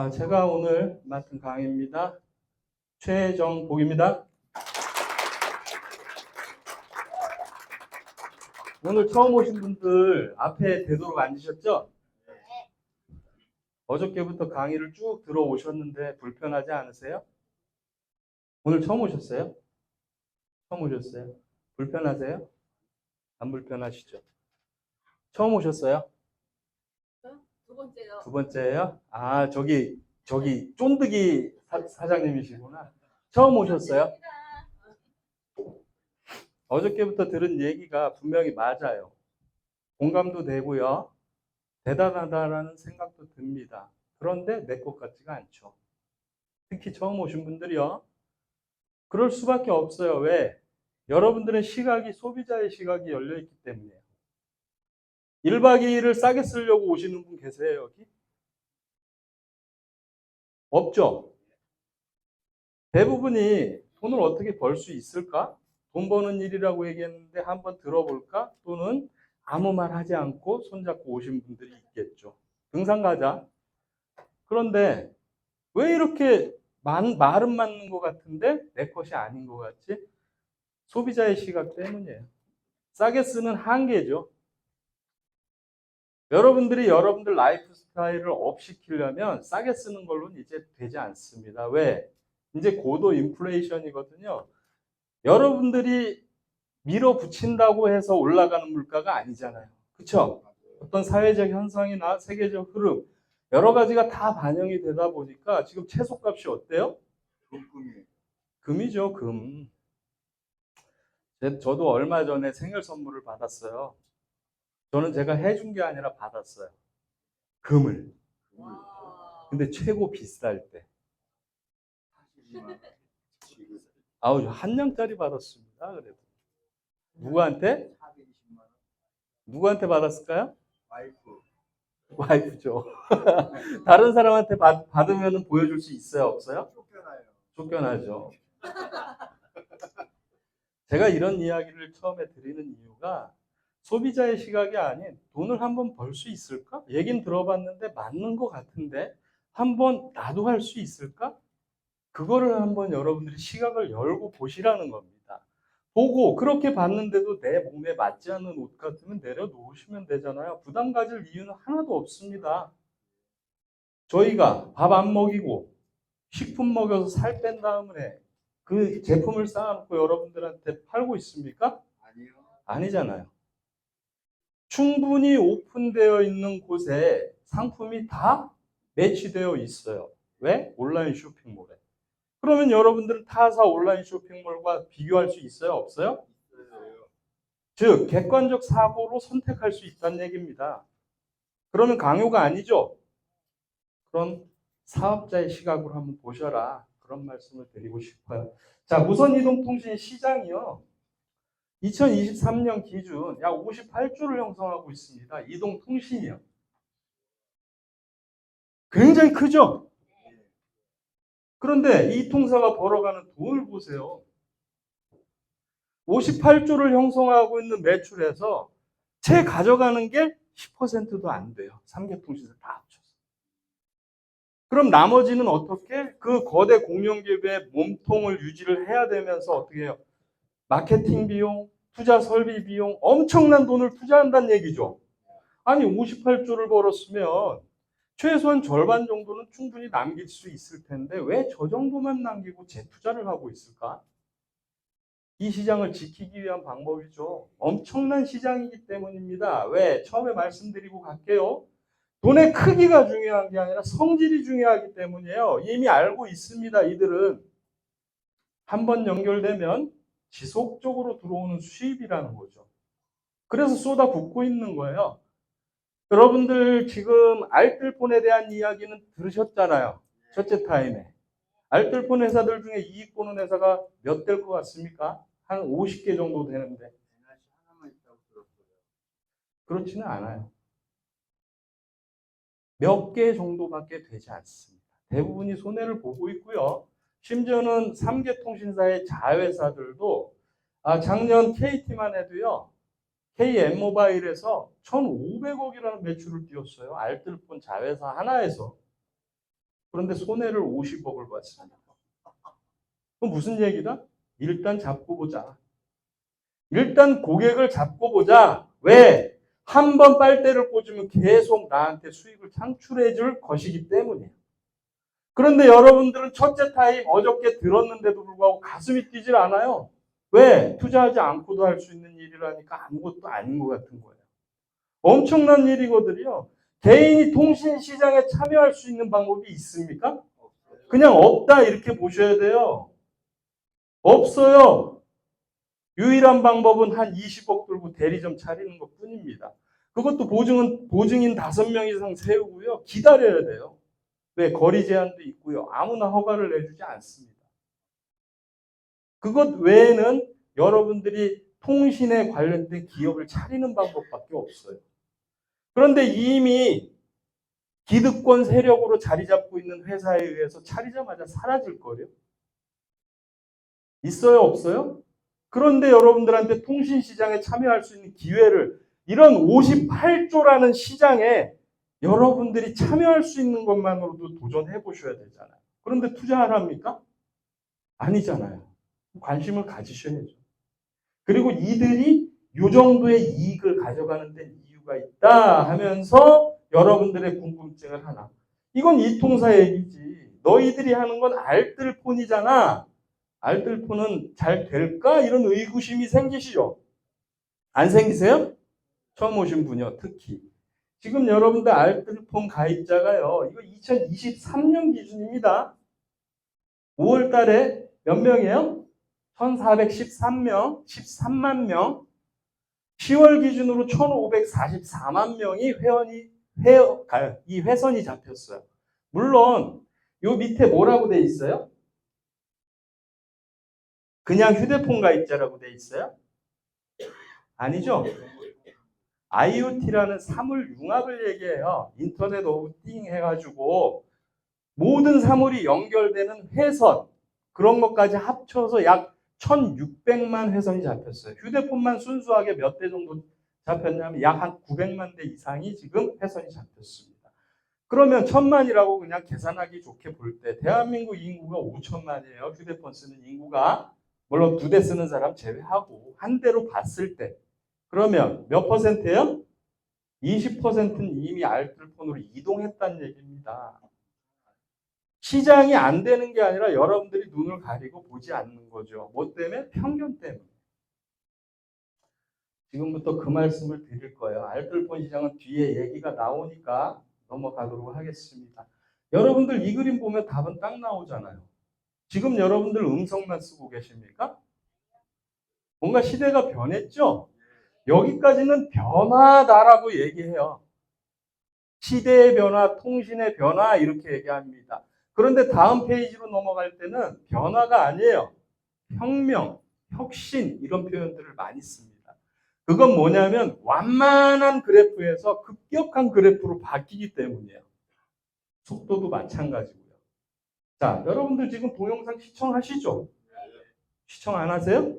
제가 오늘 맡은 강의입니다. 최정복입니다. 오늘 처음 오신 분들 앞에 되도록 앉으셨죠? 어저께부터 강의를 쭉 들어오셨는데 불편하지 않으세요? 오늘 처음 오셨어요? 처음 오셨어요? 불편하세요? 안 불편하시죠? 처음 오셨어요? 두 번째요. 두 번째예요? 저기 쫀득이 사장님이시구나. 처음 오셨어요? 어저께부터 들은 얘기가 분명히 맞아요. 공감도 되고요. 대단하다라는 생각도 듭니다. 그런데 내 것 같지가 않죠. 특히 처음 오신 분들이요. 그럴 수밖에 없어요. 왜? 여러분들의 시각이 소비자의 시각이 열려있기 때문이에요. 1박 2일을 싸게 쓰려고 오시는 분 계세요, 여기? 없죠? 대부분이 돈을 어떻게 벌 수 있을까? 돈 버는 일이라고 얘기했는데 한번 들어볼까? 또는 아무 말 하지 않고 손잡고 오신 분들이 있겠죠. 등산 가자. 그런데 왜 이렇게 말은 맞는 것 같은데 내 것이 아닌 것 같지? 소비자의 시각 때문이에요. 싸게 쓰는 한계죠. 여러분들이 여러분들 라이프 스타일을 업시키려면 싸게 쓰는 걸로는 이제 되지 않습니다. 왜? 이제 고도 인플레이션이거든요. 여러분들이 밀어붙인다고 해서 올라가는 물가가 아니잖아요. 그렇죠? 어떤 사회적 현상이나 세계적 흐름 여러 가지가 다 반영이 되다 보니까 지금 채소값이 어때요? 금이죠, 금. 저도 얼마 전에 생일 선물을 받았어요. 저는 제가 해준 게 아니라 받았어요. 금을. 근데 최고 비쌀 때. 한 냥짜리 받았습니다. 그래도. 누구한테? 누구한테 받았을까요? 와이프죠. 다른 사람한테 받으면 보여줄 수 있어요? 없어요? 쫓겨나죠. 제가 이런 이야기를 처음에 드리는 이유가 소비자의 시각이 아닌 돈을 한번 벌 수 있을까? 얘긴 들어봤는데 맞는 것 같은데 한번 나도 할 수 있을까? 그거를 한번 여러분들이 시각을 열고 보시라는 겁니다. 보고 그렇게 봤는데도 내 몸에 맞지 않는 옷 같으면 내려놓으시면 되잖아요. 부담 가질 이유는 하나도 없습니다. 저희가 밥 안 먹이고 식품 먹여서 살 뺀 다음에 그 제품을 쌓아놓고 여러분들한테 팔고 있습니까? 아니요. 아니잖아요. 충분히 오픈되어 있는 곳에 상품이 다 매치되어 있어요. 왜? 온라인 쇼핑몰에. 그러면 여러분들은 타사 온라인 쇼핑몰과 비교할 수 있어요? 없어요? 즉 객관적 사고로 선택할 수 있다는 얘기입니다. 그러면 강요가 아니죠? 그런 사업자의 시각으로 한번 보셔라. 그런 말씀을 드리고 싶어요. 자, 무선이동통신 시장이요. 2023년 기준 약 58조를 형성하고 있습니다. 이동통신이요. 굉장히 크죠? 그런데 이 통사가 벌어가는 돈을 보세요. 58조를 형성하고 있는 매출에서 채 가져가는 게 10%도 안 돼요. 3개 통신사 다 합쳐서. 그럼 나머지는 어떻게? 그 거대 공룡기업의 몸통을 유지를 해야 되면서 어떻게 해요? 마케팅 비용, 투자 설비 비용, 엄청난 돈을 투자한다는 얘기죠. 아니 58조를 벌었으면 최소한 절반 정도는 충분히 남길 수 있을 텐데 왜 저 정도만 남기고 재투자를 하고 있을까? 이 시장을 지키기 위한 방법이죠. 엄청난 시장이기 때문입니다. 왜? 처음에 말씀드리고 갈게요. 돈의 크기가 중요한 게 아니라 성질이 중요하기 때문이에요. 이미 알고 있습니다. 이들은 한번 연결되면 지속적으로 들어오는 수입이라는 거죠. 그래서 쏟아붓고 있는 거예요. 여러분들 지금 알뜰폰에 대한 이야기는 들으셨잖아요. 첫째 타임에. 알뜰폰 회사들 중에 이익 보는 회사가 몇 될 것 같습니까? 한 50개 정도 되는데. 그렇지는 않아요. 몇 개 정도밖에 되지 않습니다. 대부분이 손해를 보고 있고요. 심지어는 3개 통신사의 자회사들도 작년 KT만 해도요. KM모바일에서 1,500억이라는 매출을 띄웠어요. 알뜰폰 자회사 하나에서. 그런데 손해를 50억을 봤습니다. 그럼 무슨 얘기다? 일단 잡고 보자. 일단 고객을 잡고 보자. 왜? 한 번 빨대를 꽂으면 계속 나한테 수익을 창출해 줄 것이기 때문이에요. 그런데 여러분들은 첫째 타임 어저께 들었는데도 불구하고 가슴이 뛰질 않아요. 왜? 투자하지 않고도 할 수 있는 일이라니까 아무것도 아닌 것 같은 거예요. 엄청난 일이거든요. 개인이 통신시장에 참여할 수 있는 방법이 있습니까? 그냥 없다 이렇게 보셔야 돼요. 없어요. 유일한 방법은 한 20억 들고 대리점 차리는 것 뿐입니다. 그것도 보증인 5명 이상 세우고요. 기다려야 돼요. 왜? 거리 제한도 있고요. 아무나 허가를 내주지 않습니다. 그것 외에는 여러분들이 통신에 관련된 기업을 차리는 방법밖에 없어요. 그런데 이미 기득권 세력으로 자리 잡고 있는 회사에 의해서 차리자마자 사라질 거예요. 있어요? 없어요? 그런데 여러분들한테 통신시장에 참여할 수 있는 기회를 이런 58조라는 시장에 여러분들이 참여할 수 있는 것만으로도 도전해 보셔야 되잖아요. 그런데 투자하랍니까? 아니잖아요. 관심을 가지셔야죠. 그리고 이들이 이 정도의 이익을 가져가는 데 이유가 있다 하면서 여러분들의 궁금증을 하나. 이건 이통사 얘기지. 너희들이 하는 건 알뜰폰이잖아. 알뜰폰은 잘 될까? 이런 의구심이 생기시죠? 안 생기세요? 처음 오신 분이요, 특히. 지금 여러분들 알뜰폰 가입자가요, 이거 2023년 기준입니다. 5월 달에 몇 명이에요? 1413명, 13만 명. 10월 기준으로 1544만 명이 이 회선이 잡혔어요. 물론, 요 밑에 뭐라고 돼 있어요? 그냥 휴대폰 가입자라고 돼 있어요? 아니죠? IoT라는 사물 융합을 얘기해요. 인터넷 오브 띵 해가지고 모든 사물이 연결되는 회선, 그런 것까지 합쳐서 약 1600만 회선이 잡혔어요. 휴대폰만 순수하게 몇 대 정도 잡혔냐면 약 한 900만 대 이상이 지금 회선이 잡혔습니다. 그러면 1000만이라고 그냥 계산하기 좋게 볼 때 대한민국 인구가 5천만이에요. 휴대폰 쓰는 인구가. 물론 2대 쓰는 사람 제외하고 한 대로 봤을 때 그러면 몇 퍼센트예요? 20%는 이미 알뜰폰으로 이동했다는 얘기입니다. 시장이 안 되는 게 아니라 여러분들이 눈을 가리고 보지 않는 거죠. 뭐 때문에? 편견 때문에. 지금부터 그 말씀을 드릴 거예요. 알뜰폰 시장은 뒤에 얘기가 나오니까 넘어가도록 하겠습니다. 여러분들 이 그림 보면 답은 딱 나오잖아요. 지금 여러분들 음성만 쓰고 계십니까? 뭔가 시대가 변했죠? 여기까지는 변화다라고 얘기해요. 시대의 변화, 통신의 변화 이렇게 얘기합니다. 그런데 다음 페이지로 넘어갈 때는 변화가 아니에요. 혁명, 혁신 이런 표현들을 많이 씁니다. 그건 뭐냐면 완만한 그래프에서 급격한 그래프로 바뀌기 때문이에요. 속도도 마찬가지고요. 자, 여러분들 지금 동영상 시청하시죠? 시청 안 하세요?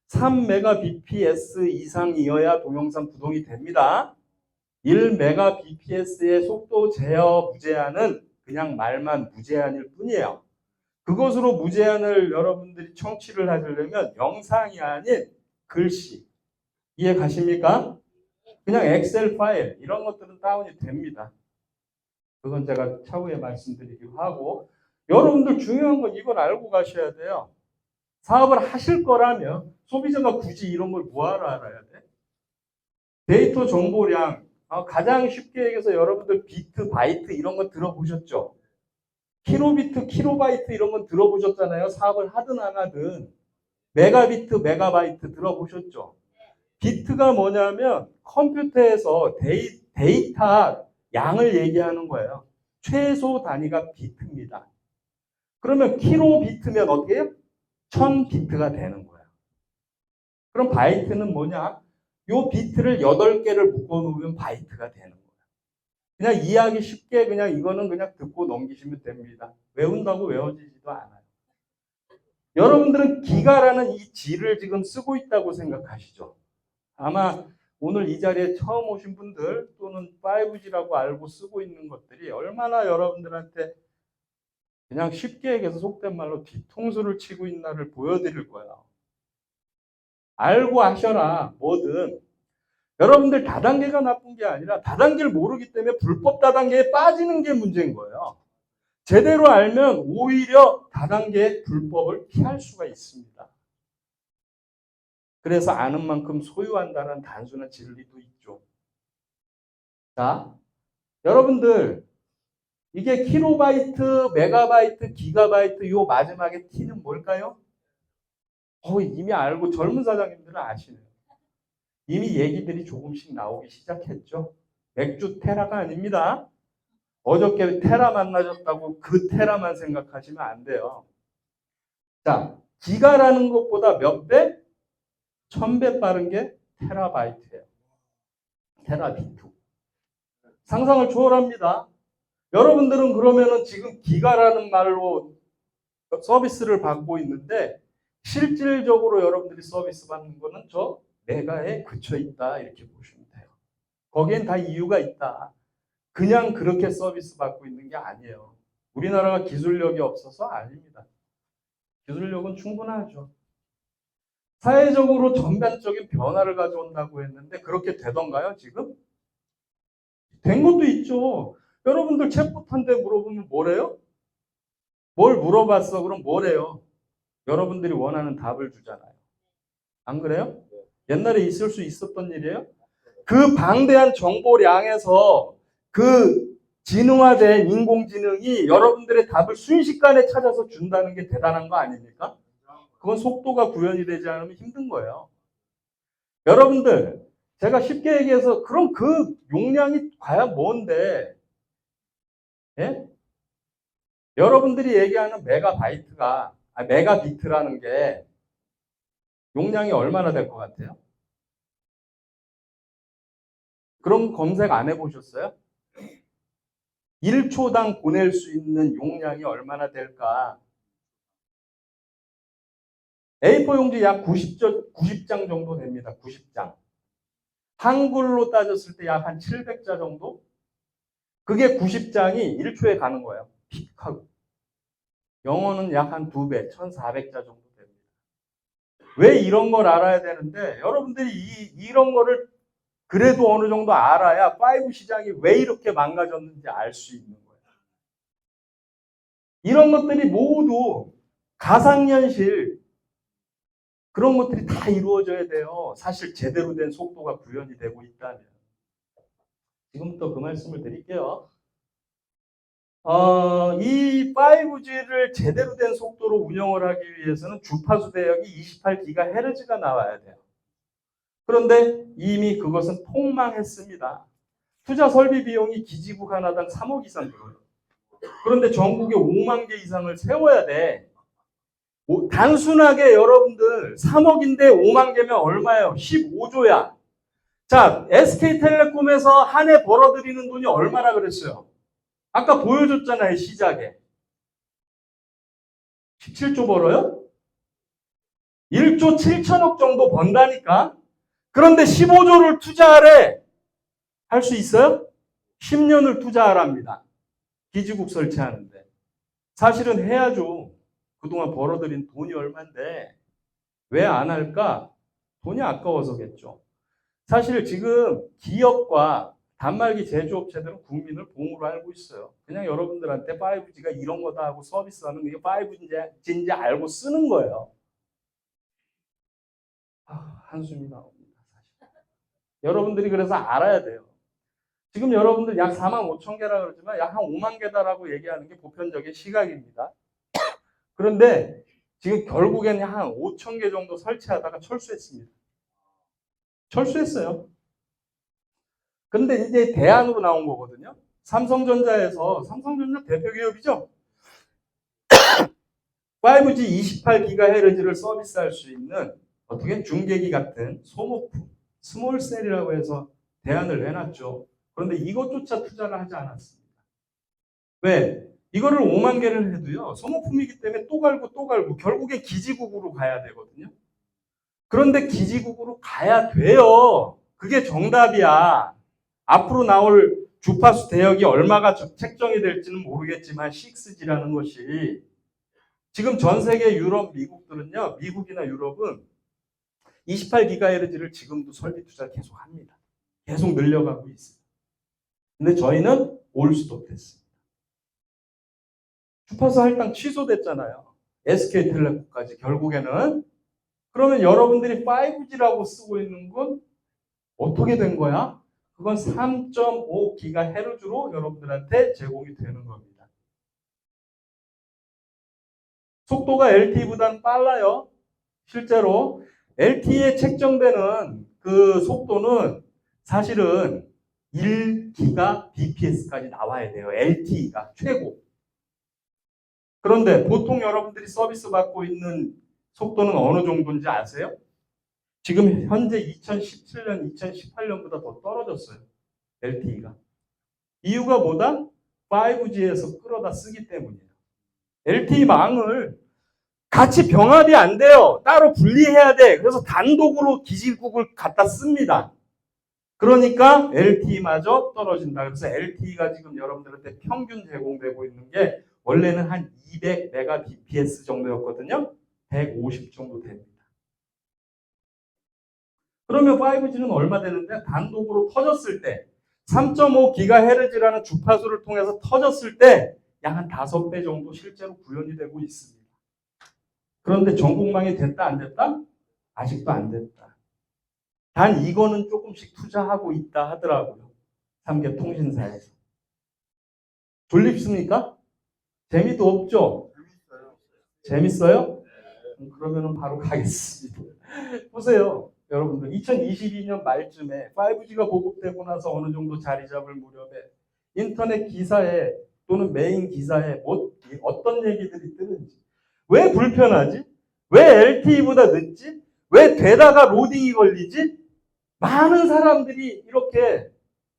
3메가bps 이상이어야 동영상 구동이 됩니다. 1메가bps의 속도 제어 무제한은 그냥 말만 무제한일 뿐이에요. 그것으로 무제한을 여러분들이 청취를 하시려면 영상이 아닌 글씨. 이해 가십니까? 그냥 엑셀 파일 이런 것들은 다운이 됩니다. 그건 제가 차후에 말씀드리기로 하고 여러분들 중요한 건 이걸 알고 가셔야 돼요. 사업을 하실 거라면 소비자가 굳이 이런 걸 뭐하러 알아야 돼? 데이터 정보량 가장 쉽게 얘기해서 여러분들 비트, 바이트 이런 거 들어보셨죠? 킬로비트, 킬로바이트 이런 건 들어보셨잖아요. 사업을 하든 안 하든. 메가비트, 메가바이트 들어보셨죠? 비트가 뭐냐면 컴퓨터에서 데이터 양을 얘기하는 거예요. 최소 단위가 비트입니다. 그러면 킬로비트면 어떻게 해요? 1000비트가 되는 거예요. 그럼 바이트는 뭐냐? 요 비트를 8개를 묶어놓으면 바이트가 되는 거예요. 그냥 이해하기 쉽게 그냥 이거는 그냥 듣고 넘기시면 됩니다. 외운다고 외워지지도 않아요. 여러분들은 기가라는 이 G를 지금 쓰고 있다고 생각하시죠? 아마 오늘 이 자리에 처음 오신 분들 또는 5G라고 알고 쓰고 있는 것들이 얼마나 여러분들한테 그냥 쉽게 얘기해서 속된 말로 뒤통수를 치고 있나를 보여드릴 거예요. 알고 하셔라, 뭐든. 여러분들 다단계가 나쁜 게 아니라 다단계를 모르기 때문에 불법 다단계에 빠지는 게 문제인 거예요. 제대로 알면 오히려 다단계의 불법을 피할 수가 있습니다. 그래서 아는 만큼 소유한다는 단순한 진리도 있죠. 자, 여러분들 이게 킬로바이트, 메가바이트, 기가바이트 요 마지막에 T는 뭘까요? 이미 알고 젊은 사장님들은 아시네요. 이미 얘기들이 조금씩 나오기 시작했죠. 맥주 테라가 아닙니다. 어저께 테라 만나셨다고 그 테라만 생각하시면 안 돼요. 자, 기가라는 것보다 몇 배? 1000배 빠른 게 테라바이트예요. 테라비트. 상상을 초월합니다. 여러분들은 그러면은 지금 기가라는 말로 서비스를 받고 있는데 실질적으로 여러분들이 서비스 받는 거는 저 메가에 그쳐 있다 이렇게 보시면 돼요. 거기엔 다 이유가 있다. 그냥 그렇게 서비스 받고 있는 게 아니에요. 우리나라가 기술력이 없어서 아닙니다. 기술력은 충분하죠. 사회적으로 전반적인 변화를 가져온다고 했는데 그렇게 되던가요, 지금? 된 것도 있죠. 여러분들 챗봇한테 물어보면 뭐래요? 뭘 물어봤어? 그럼 뭐래요? 여러분들이 원하는 답을 주잖아요. 안 그래요? 옛날에 있을 수 있었던 일이에요? 그 방대한 정보량에서 그 진화된 인공지능이 여러분들의 답을 순식간에 찾아서 준다는 게 대단한 거 아닙니까? 그건 속도가 구현이 되지 않으면 힘든 거예요. 여러분들, 제가 쉽게 얘기해서 그럼 그 용량이 과연 뭔데? 예? 여러분들이 얘기하는 메가비트라는 게 용량이 얼마나 될 것 같아요? 그럼 검색 안 해보셨어요? 1초당 보낼 수 있는 용량이 얼마나 될까? A4 용지 약 90장 정도 됩니다. 90장. 한글로 따졌을 때 약 한 700자 정도? 그게 90장이 1초에 가는 거예요. 픽하고. 영어는 약 한 2배, 1400자 정도 됩니다. 왜 이런 걸 알아야 되는데, 여러분들이 이런 거를 그래도 어느 정도 알아야 5 시장이 왜 이렇게 망가졌는지 알 수 있는 거예요. 이런 것들이 모두 가상현실, 그런 것들이 다 이루어져야 돼요. 사실 제대로 된 속도가 구현이 되고 있다면. 지금부터 그 말씀을 드릴게요. 이 5G를 제대로 된 속도로 운영을 하기 위해서는 주파수 대역이 28GHz가 나와야 돼요. 그런데 이미 그것은 폭망했습니다. 투자 설비 비용이 기지국 하나당 3억 이상 들어요. 그런데 전국에 5만 개 이상을 세워야 돼. 단순하게 여러분들 3억인데 5만 개면 얼마예요? 15조야. 자, SK텔레콤에서 한 해 벌어들이는 돈이 얼마나 그랬어요? 아까 보여줬잖아요, 시작에. 17조 벌어요? 1조 7천억 정도 번다니까? 그런데 15조를 투자하래. 할 수 있어요? 10년을 투자하랍니다. 기지국 설치하는데. 사실은 해야죠. 그동안 벌어들인 돈이 얼만데 왜 안 할까? 돈이 아까워서겠죠. 사실 지금 기업과 단말기 제조업체들은 국민을 봉으로 알고 있어요. 그냥 여러분들한테 5G가 이런 거다 하고 서비스하는 게 5G인지 알고 쓰는 거예요. 한숨이 나옵니다. 사실. 여러분들이 그래서 알아야 돼요. 지금 여러분들 약 4만 5천 개라 그러지만 약 한 5만 개다라고 얘기하는 게 보편적인 시각입니다. 그런데 지금 결국에는 한 5천 개 정도 설치하다가 철수했습니다. 철수했어요. 근데 이제 대안으로 나온 거거든요. 삼성전자 대표 기업이죠. 5G 28GHz를 서비스할 수 있는 어떻게 중계기 같은 소모품, 스몰셀이라고 해서 대안을 내놨죠. 그런데 이것조차 투자를 하지 않았습니다. 왜? 이거를 5만 개를 해도요. 소모품이기 때문에 또 갈고 결국에 기지국으로 가야 되거든요. 그런데 기지국으로 가야 돼요. 그게 정답이야. 앞으로 나올 주파수 대역이 얼마가 책정이 될지는 모르겠지만 6G라는 것이 지금 전 세계 유럽, 미국들은요, 미국이나 유럽은 28GHz를 지금도 설비 투자를 계속 합니다. 계속 늘려가고 있어요. 근데 저희는 올스톱 됐습니다. 주파수 할당 취소됐잖아요. SK텔레콤까지 결국에는. 그러면 여러분들이 5G라고 쓰고 있는 건 어떻게 된 거야? 그건 3.5GHz로 여러분들한테 제공이 되는 겁니다. 속도가 LTE보다는 빨라요. 실제로 LTE에 책정되는 그 속도는 사실은 1GBps까지 나와야 돼요. LTE가 최고. 그런데 보통 여러분들이 서비스 받고 있는 속도는 어느 정도인지 아세요? 지금 현재 2017년, 2018년보다 더 떨어졌어요. LTE가. 이유가 뭐다? 5G에서 끌어다 쓰기 때문이에요. LTE 망을 같이 병합이 안 돼요. 따로 분리해야 돼. 그래서 단독으로 기지국을 갖다 씁니다. 그러니까 LTE마저 떨어진다. 그래서 LTE가 지금 여러분들한테 평균 제공되고 있는 게 원래는 한 200Mbps 정도였거든요. 150 정도 됩니다. 그러면 5G는 얼마 되는데 단독으로 터졌을 때 3.5GHz라는 주파수를 통해서 터졌을 때 약 한 5배 정도 실제로 구현이 되고 있습니다. 그런데 전국망이 됐다 안 됐다? 아직도 안 됐다. 단 이거는 조금씩 투자하고 있다 하더라고요. 3개 통신사에서. 졸립습니까? 재미도 없죠? 재밌어요? 그러면 바로 가겠습니다. 보세요. 여러분들 2022년 말쯤에 5G가 보급되고 나서 어느 정도 자리 잡을 무렵에 인터넷 기사에 또는 메인 기사에 어떤 얘기들이 뜨는지, 왜 불편하지? 왜 LTE보다 늦지? 왜 되다가 로딩이 걸리지? 많은 사람들이 이렇게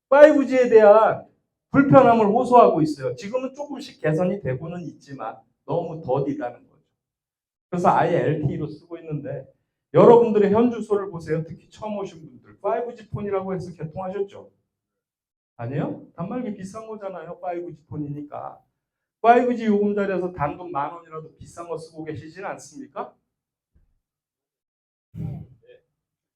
5G에 대한 불편함을 호소하고 있어요. 지금은 조금씩 개선이 되고는 있지만 너무 더디다는 거죠. 그래서 아예 LTE로 쓰고 있는데 여러분들의 현 주소를 보세요. 특히 처음 오신 분들 5G 폰이라고 해서 개통하셨죠? 아니요? 단말기 비싼 거잖아요. 5G 폰이니까. 5G 요금자리에서 단돈 10,000원이라도 비싼 거 쓰고 계시진 않습니까?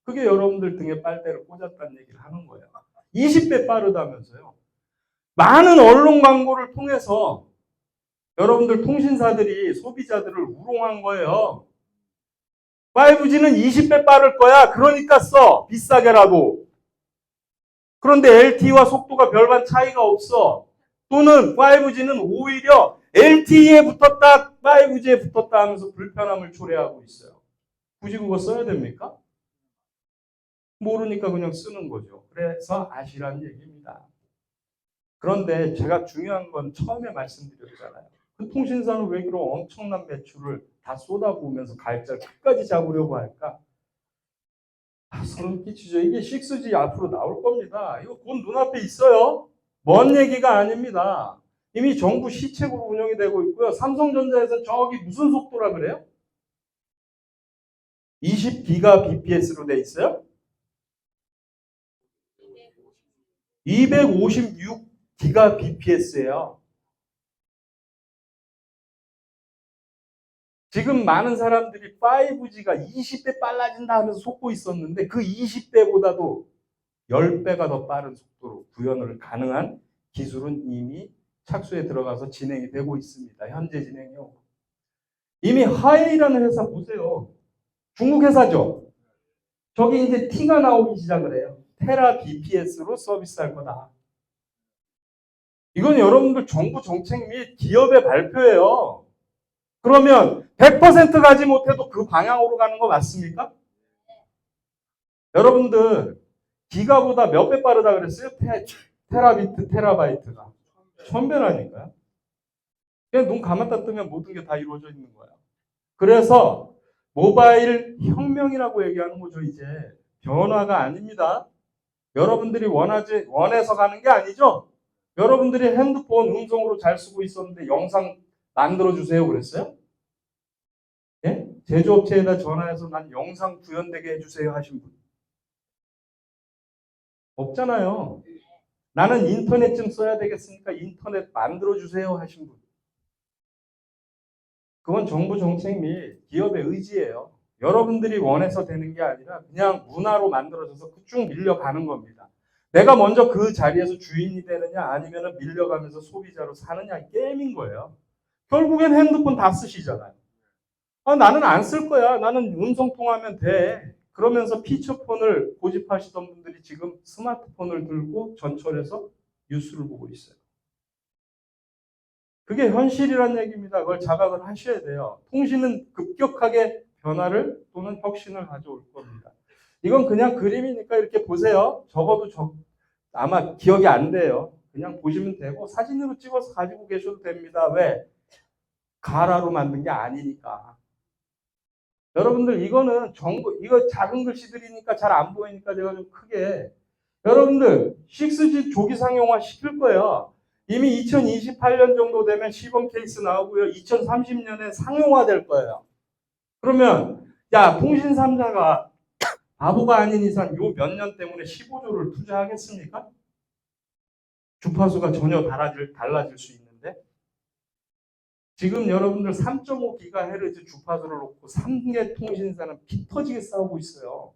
그게 여러분들 등에 빨대를 꽂았다는 얘기를 하는 거예요. 20배 빠르다면서요. 많은 언론 광고를 통해서 여러분들 통신사들이 소비자들을 우롱한 거예요. 5G는 20배 빠를 거야. 그러니까 써. 비싸게라도. 그런데 LTE와 속도가 별반 차이가 없어. 또는 5G는 오히려 LTE에 붙었다, 5G에 붙었다 하면서 불편함을 초래하고 있어요. 굳이 그거 써야 됩니까? 모르니까 그냥 쓰는 거죠. 그래서 아시라는 얘기입니다. 그런데 제가 중요한 건 처음에 말씀드렸잖아요. 그 통신사는 왜 그런 엄청난 매출을 다 쏟아부으면서 가입자를 끝까지 잡으려고 할까? 소름 끼치죠. 이게 6G 앞으로 나올 겁니다. 이거 곧 눈앞에 있어요. 먼 얘기가 아닙니다. 이미 정부 시책으로 운영이 되고 있고요. 삼성전자에서는 저기 무슨 속도라 그래요? 20GBps로 돼 있어요? 256GBps예요. 지금 많은 사람들이 5G가 20배 빨라진다 하면서 속고 있었는데 그 20배보다도 10배가 더 빠른 속도로 구현을 가능한 기술은 이미 착수에 들어가서 진행이 되고 있습니다. 현재 진행이요. 이미 화웨이라는 회사 보세요. 중국 회사죠. 저기 이제 T가 나오기 시작을 해요. 테라 BPS로 서비스할 거다. 이건 여러분들 정부 정책 및 기업의 발표예요. 그러면 100% 가지 못해도 그 방향으로 가는 거 맞습니까? 여러분들 기가보다 몇 배 빠르다 그랬어요? 테라비트, 테라바이트가. 1000배라니까요. 그냥 눈 감았다 뜨면 모든 게 다 이루어져 있는 거예요. 그래서 모바일 혁명이라고 얘기하는 거죠, 이제. 변화가 아닙니다. 여러분들이 원해서 가는 게 아니죠? 여러분들이 핸드폰 음성으로 잘 쓰고 있었는데 영상 만들어주세요 그랬어요? 예? 제조업체에다 전화해서 난 영상 구현되게 해주세요 하신 분? 없잖아요. 나는 인터넷 좀 써야 되겠으니까 인터넷 만들어주세요 하신 분. 그건 정부 정책 및 기업의 의지예요. 여러분들이 원해서 되는 게 아니라 그냥 문화로 만들어져서 쭉 밀려가는 겁니다. 내가 먼저 그 자리에서 주인이 되느냐 아니면 밀려가면서 소비자로 사느냐 이 게임인 거예요. 결국엔 핸드폰 다 쓰시잖아요. 나는 안 쓸 거야. 나는 음성통화하면 돼. 그러면서 피처폰을 고집하시던 분들이 지금 스마트폰을 들고 전철에서 뉴스를 보고 있어요. 그게 현실이란 얘기입니다. 그걸 자각을 하셔야 돼요. 통신은 급격하게 변화를 또는 혁신을 가져올 겁니다. 이건 그냥 그림이니까 이렇게 보세요. 적어도 아마 기억이 안 돼요. 그냥 보시면 되고 사진으로 찍어서 가지고 계셔도 됩니다. 왜? 가라로 만든 게 아니니까. 여러분들 이거는 이거 작은 글씨들이니까 잘 안 보이니까 제가 좀 크게 여러분들 6G 조기 상용화 시킬 거예요. 이미 2028년 정도 되면 시범 케이스 나오고요. 2030년에 상용화 될 거예요. 그러면 야 통신 3사가 바보가 아닌 이상 요 몇 년 때문에 15조를 투자하겠습니까? 주파수가 전혀 달라질 수 있는데 지금 여러분들 3.5GHz 주파수를 놓고 3개 통신사는 피 터지게 싸우고 있어요.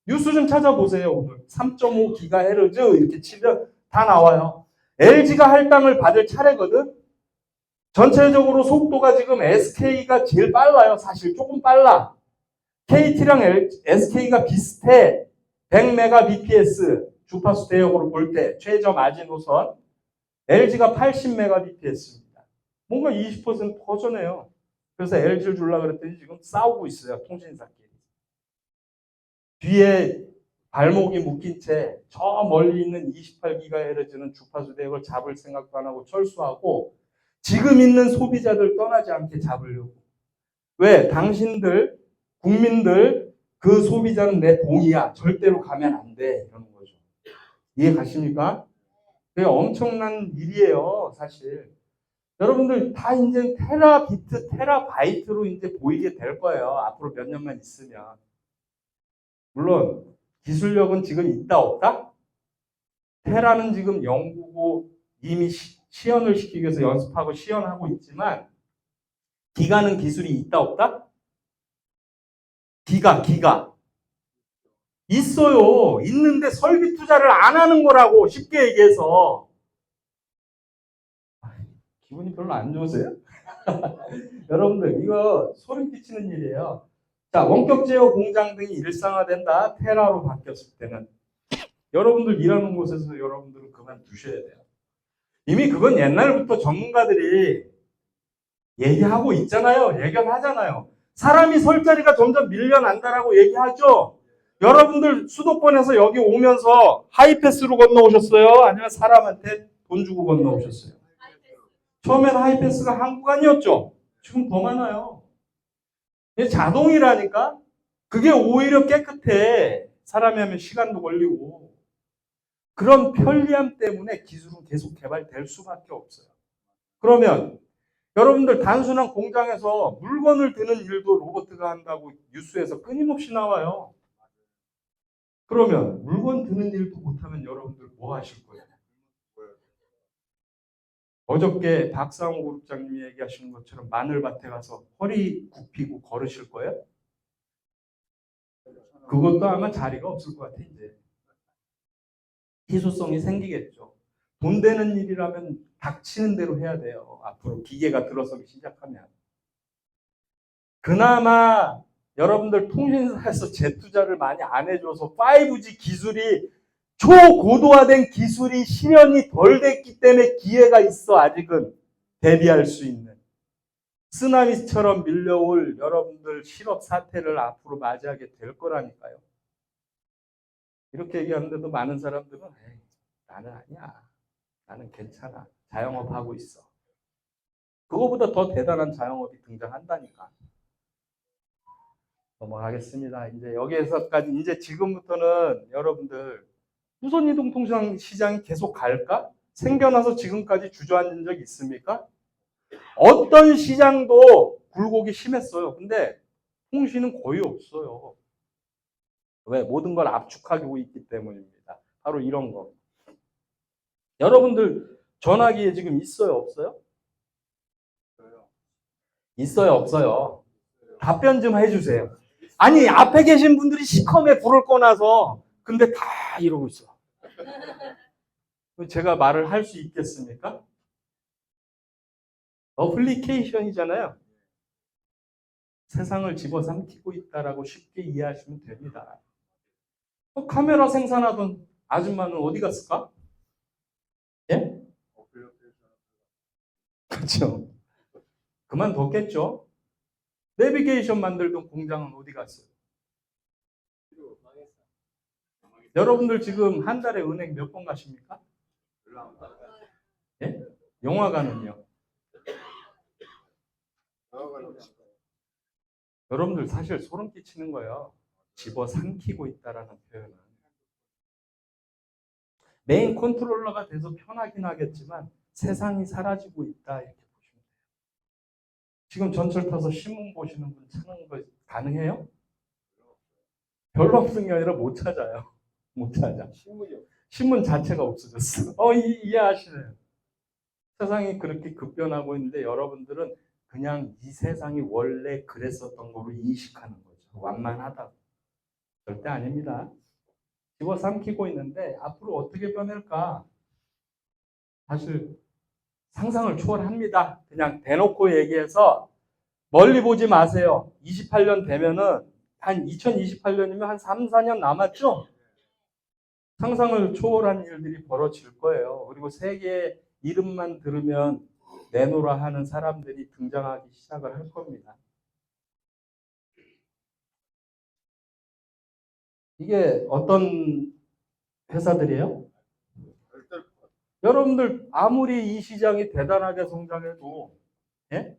뉴스 좀 찾아보세요. 오늘 3.5GHz 이렇게 치면 다 나와요. LG가 할당을 받을 차례거든. 전체적으로 속도가 지금 SK가 제일 빨라요. 사실 조금 빨라. KT랑 SK가 비슷해. 100Mbps 주파수 대역으로 볼 때 최저 마지노선. LG가 80Mbps입니다. 뭔가 20% 허전해요. 그래서 LG를 주려고 그랬더니 지금 싸우고 있어요. 통신사끼리. 뒤에 발목이 묶인 채 저 멀리 있는 28GHz는 주파수 대역을 잡을 생각도 안 하고 철수하고 지금 있는 소비자들 떠나지 않게 잡으려고. 왜? 당신들, 국민들, 그 소비자는 내 봉이야. 절대로 가면 안 돼. 이러는 거죠. 이해 가십니까? 그게 엄청난 일이에요, 사실. 여러분들 다 이제 테라비트, 테라바이트로 이제 보이게 될 거예요. 앞으로 몇 년만 있으면. 물론 기술력은 지금 있다 없다? 테라는 지금 연구고 이미 시연을 시키기 위해서 연습하고 시연하고 있지만 기가는 기술이 있다 없다? 기가 있어요. 있는데 설비 투자를 안 하는 거라고 쉽게 얘기해서 기분이 별로 안 좋으세요? 여러분들 이거 소름 끼치는 일이에요. 자, 원격 제어 공장 등이 일상화된다. 테라로 바뀌었을 때는 여러분들 일하는 곳에서 여러분들은 그만두셔야 돼요. 이미 그건 옛날부터 전문가들이 얘기하고 있잖아요. 예견하잖아요. 사람이 설 자리가 점점 밀려난다라고 얘기하죠. 여러분들 수도권에서 여기 오면서 하이패스로 건너오셨어요? 아니면 사람한테 돈 주고 건너오셨어요? 처음엔 하이패스가 한국 아니었죠? 지금 더 많아요. 이게 자동이라니까? 그게 오히려 깨끗해. 사람이 하면 시간도 걸리고. 그런 편리함 때문에 기술은 계속 개발될 수밖에 없어요. 그러면 여러분들 단순한 공장에서 물건을 드는 일도 로봇가 한다고 뉴스에서 끊임없이 나와요. 그러면 물건 드는 일도 못하면 여러분들 뭐 하실 거예요? 어저께 박상호 그룹장님이 얘기하시는 것처럼 마늘밭에 가서 허리 굽히고 걸으실 거예요? 그것도 아마 자리가 없을 것 같아 이제. 희소성이 생기겠죠. 돈 되는 일이라면 닥치는 대로 해야 돼요. 앞으로 기계가 들어서기 시작하면. 그나마 여러분들 통신사에서 재투자를 많이 안 해줘서 5G 기술이 초고도화된 기술이 실현이 덜 됐기 때문에 기회가 있어. 아직은 대비할 수 있는. 쓰나미처럼 밀려올 여러분들 실업 사태를 앞으로 맞이하게 될 거라니까요. 이렇게 얘기하는데도 많은 사람들은 에이, 나는 아니야. 나는 괜찮아. 자영업 하고 있어. 그거보다 더 대단한 자영업이 등장한다니까. 넘어가겠습니다. 이제 여기에서까지 이제 지금부터는 여러분들 무선이동통신 시장이 계속 갈까? 생겨나서 지금까지 주저앉은 적 있습니까? 어떤 시장도 굴곡이 심했어요. 근데 통신은 거의 없어요. 왜? 모든 걸 압축하고 있기 때문입니다. 바로 이런 거. 여러분들 전화기에 지금 있어요, 없어요? 있어요, 없어요? 답변 좀 해주세요. 아니, 앞에 계신 분들이 시커매 불을 꺼놔서 근데 다 이러고 있어. 제가 말을 할 수 있겠습니까? 어플리케이션이잖아요. 세상을 집어삼키고 있다라고 쉽게 이해하시면 됩니다. 카메라 생산하던 아줌마는 어디 갔을까? 예? 그렇죠. 그만뒀겠죠. 내비게이션 만들던 공장은 어디 갔어요? 여러분들 지금 한 달에 은행 몇 번 가십니까? 예? 영화관은요? 여러분들 사실 소름 끼치는 거예요. 집어삼키고 있다라는 표현은. 메인 컨트롤러가 돼서 편하긴 하겠지만 세상이 사라지고 있다 이렇게 보시면 돼요. 지금 전철 타서 신문 보시는 분 찾는 거 가능해요? 별로 없는 게 아니라 못 찾아요. 못 찾아. 신문 자체가 없어졌어. 이해하시네요. 세상이 그렇게 급변하고 있는데 여러분들은 그냥 이 세상이 원래 그랬었던 거로 인식하는 거죠. 완만하다고. 절대 아닙니다. 집어삼키고 있는데 앞으로 어떻게 변할까? 사실 상상을 초월합니다. 그냥 대놓고 얘기해서 멀리 보지 마세요. 28년 되면은 한 2028년이면 한 3, 4년 남았죠? 상상을 초월한 일들이 벌어질 거예요. 그리고 세계의 이름만 들으면 내노라 하는 사람들이 등장하기 시작을 할 겁니다. 이게 어떤 회사들이에요? 여러분들 아무리 이 시장이 대단하게 성장해도 예?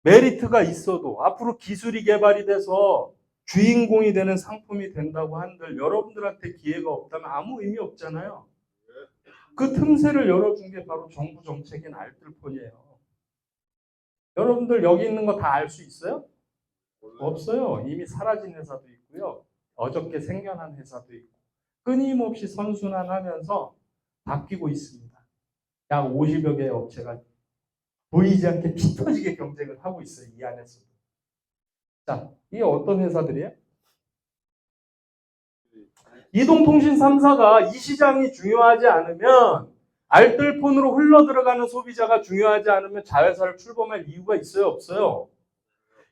메리트가 있어도 앞으로 기술이 개발이 돼서 주인공이 되는 상품이 된다고 한들 여러분들한테 기회가 없다면 아무 의미 없잖아요. 그 틈새를 열어준 게 바로 정부 정책인 알뜰폰이에요. 여러분들 여기 있는 거 다 알 수 있어요? 없어요. 이미 사라진 회사도 있고요. 어저께 생겨난 회사도 있고 끊임없이 선순환하면서 바뀌고 있습니다. 약 50여 개의 업체가 보이지 않게 피 터지게 경쟁을 하고 있어요. 이 안에서. 자, 이게 어떤 회사들이에요? 이동통신 3사가 이 시장이 중요하지 않으면 알뜰폰으로 흘러들어가는 소비자가 중요하지 않으면 자회사를 출범할 이유가 있어요? 없어요?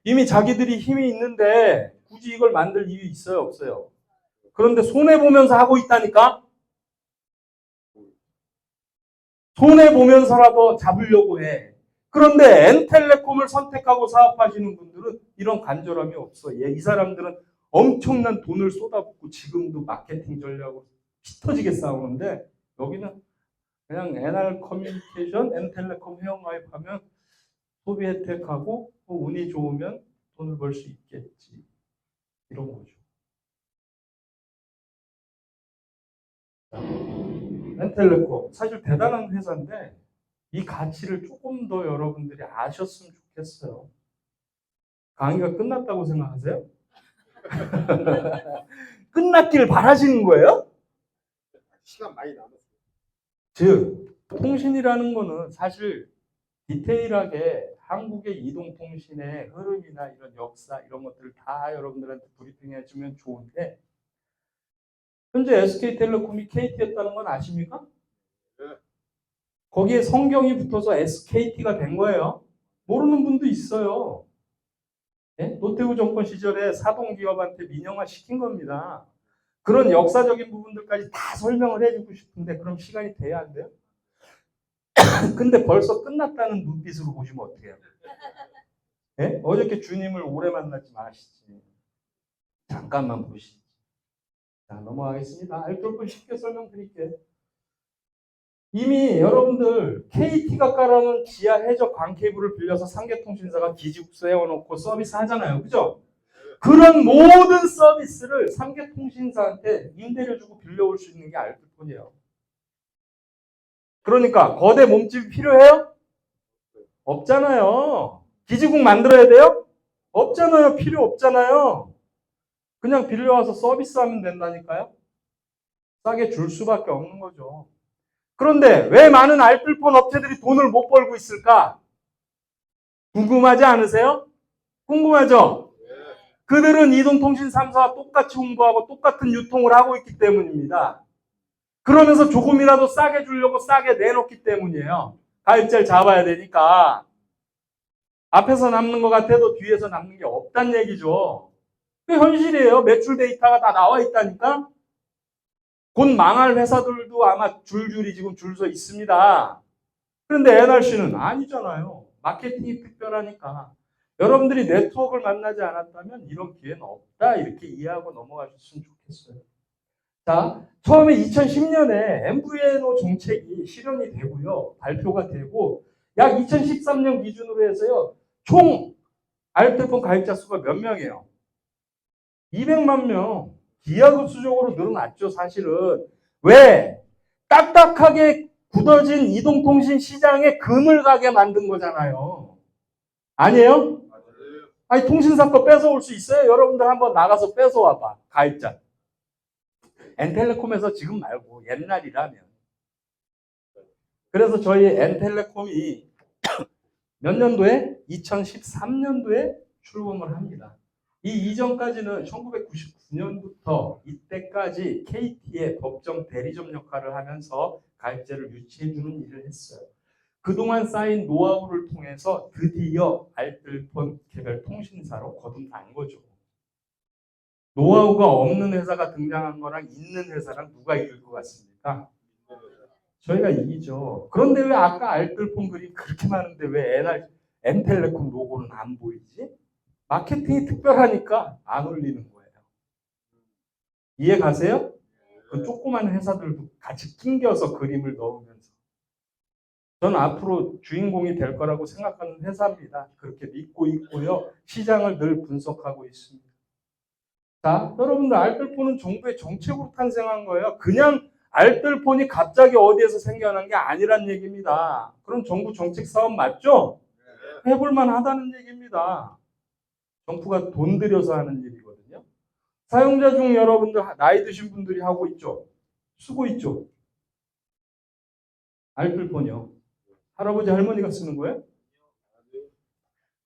이미 자기들이 힘이 있는데 굳이 이걸 만들 이유 있어요? 없어요? 그런데 손해보면서 하고 있다니까? 손해보면서라도 잡으려고 해. 그런데 N텔레콤을 선택하고 사업하시는 분들은 이런 간절함이 없어. 이 사람들은 엄청난 돈을 쏟아붓고 지금도 마케팅 전략으로 피 터지게 싸우는데 여기는 그냥 NR커뮤니케이션, N텔레콤 회원가입하면 소비 혜택하고 운이 좋으면 돈을 벌 수 있겠지. 이런 거죠. N텔레콤 사실 대단한 회사인데 이 가치를 조금 더 여러분들이 아셨으면 좋겠어요. 강의가 끝났다고 생각하세요? 끝났길 바라시는 거예요? 시간 많이 남았어요. 즉 통신이라는 거는 사실 디테일하게 한국의 이동통신의 흐름이나 이런 역사 이런 것들을 다 여러분들한테 브리핑해 주면 좋은데 현재 SK텔레콤이 KT였다는 건 아십니까? 네. 거기에 성경이 붙어서 SKT가 된 거예요. 모르는 분도 있어요. 네? 노태우 정권 시절에 사동기업한테 민영화 시킨 겁니다. 그런 역사적인 부분들까지 다 설명을 해주고 싶은데 그럼 시간이 돼야 안 돼요? 근데 벌써 끝났다는 눈빛으로 보시면 어떻게 해요? 네? 어저께 주님을 오래 만나지 마시지. 잠깐만 보시지. 자, 넘어가겠습니다. 알뜰폰 쉽게 설명드릴게요. 이미 여러분들 KT가 깔아놓은 지하 해적 광케이블을 빌려서 삼계통신사가 기지국 세워놓고 서비스 하잖아요. 그죠? 그런 모든 서비스를 삼계통신사한테 임대료 주고 빌려올 수 있는 게 알뜰폰이에요. 그러니까 거대 몸집이 필요해요? 없잖아요. 기지국 만들어야 돼요? 없잖아요. 필요 없잖아요. 그냥 빌려와서 서비스하면 된다니까요. 싸게 줄 수밖에 없는 거죠. 그런데 왜 많은 알뜰폰 업체들이 돈을 못 벌고 있을까? 궁금하지 않으세요? 궁금하죠? 그들은 이동통신 3사와 똑같이 홍보하고 똑같은 유통을 하고 있기 때문입니다. 그러면서 조금이라도 싸게 주려고 싸게 내놓기 때문이에요. 가입자를 잡아야 되니까. 앞에서 남는 것 같아도 뒤에서 남는 게 없단 얘기죠. 그 현실이에요. 매출 데이터가 다 나와 있다니까. 곧 망할 회사들도 아마 줄줄이 지금 줄 서 있습니다. 그런데 NRC는 아니잖아요. 마케팅이 특별하니까. 여러분들이 네트워크를 만나지 않았다면 이런 기회는 없다. 이렇게 이해하고 넘어가셨으면 좋겠어요. 자, 처음에 2010년에 MVNO 정책이 실현이 되고요. 발표가 되고 약 2013년 기준으로 해서요. 총 알뜰폰 가입자 수가 몇 명이에요? 200만 명. 기하급수적으로 늘어났죠, 사실은. 왜? 딱딱하게 굳어진 이동통신 시장에 금을 가게 만든 거잖아요. 아니에요? 아니, 통신사 거 뺏어올 수 있어요? 여러분들 한번 나가서 뺏어와봐, 가입자. 엔텔레콤에서 지금 말고 옛날이라면. 그래서 저희 엔텔레콤이 몇 년도에? 2013년도에 출범을 합니다. 이 이전까지는 1999년부터 이때까지 KT의 법정 대리점 역할을 하면서 가입자를 유치해주는 일을 했어요. 그동안 쌓인 노하우를 통해서 드디어 알뜰폰 개별 통신사로 거듭난 거죠. 노하우가 없는 회사가 등장한 거랑 있는 회사랑 누가 이길 것 같습니까? 저희가 이기죠. 그런데 왜 아까 알뜰폰 그림 그렇게 많은데 왜 엔텔레콤 로고는 안 보이지? 마케팅이 특별하니까 안 올리는 거예요. 이해 가세요? 그 조그만 회사들도 같이 낑겨서 그림을 넣으면서. 저는 앞으로 주인공이 될 거라고 생각하는 회사입니다. 그렇게 믿고 있고요. 시장을 늘 분석하고 있습니다. 자, 여러분들 알뜰폰은 정부의 정책으로 탄생한 거예요. 그냥 알뜰폰이 갑자기 어디에서 생겨난 게 아니란 얘기입니다. 그럼 정부 정책 사업 맞죠? 해볼만 하다는 얘기입니다. 정부가 돈 들여서 하는 일이거든요. 사용자 중 여러분들 나이 드신 분들이 하고 있죠. 쓰고 있죠. 알뜰폰이요. 할아버지 할머니가 쓰는 거예요?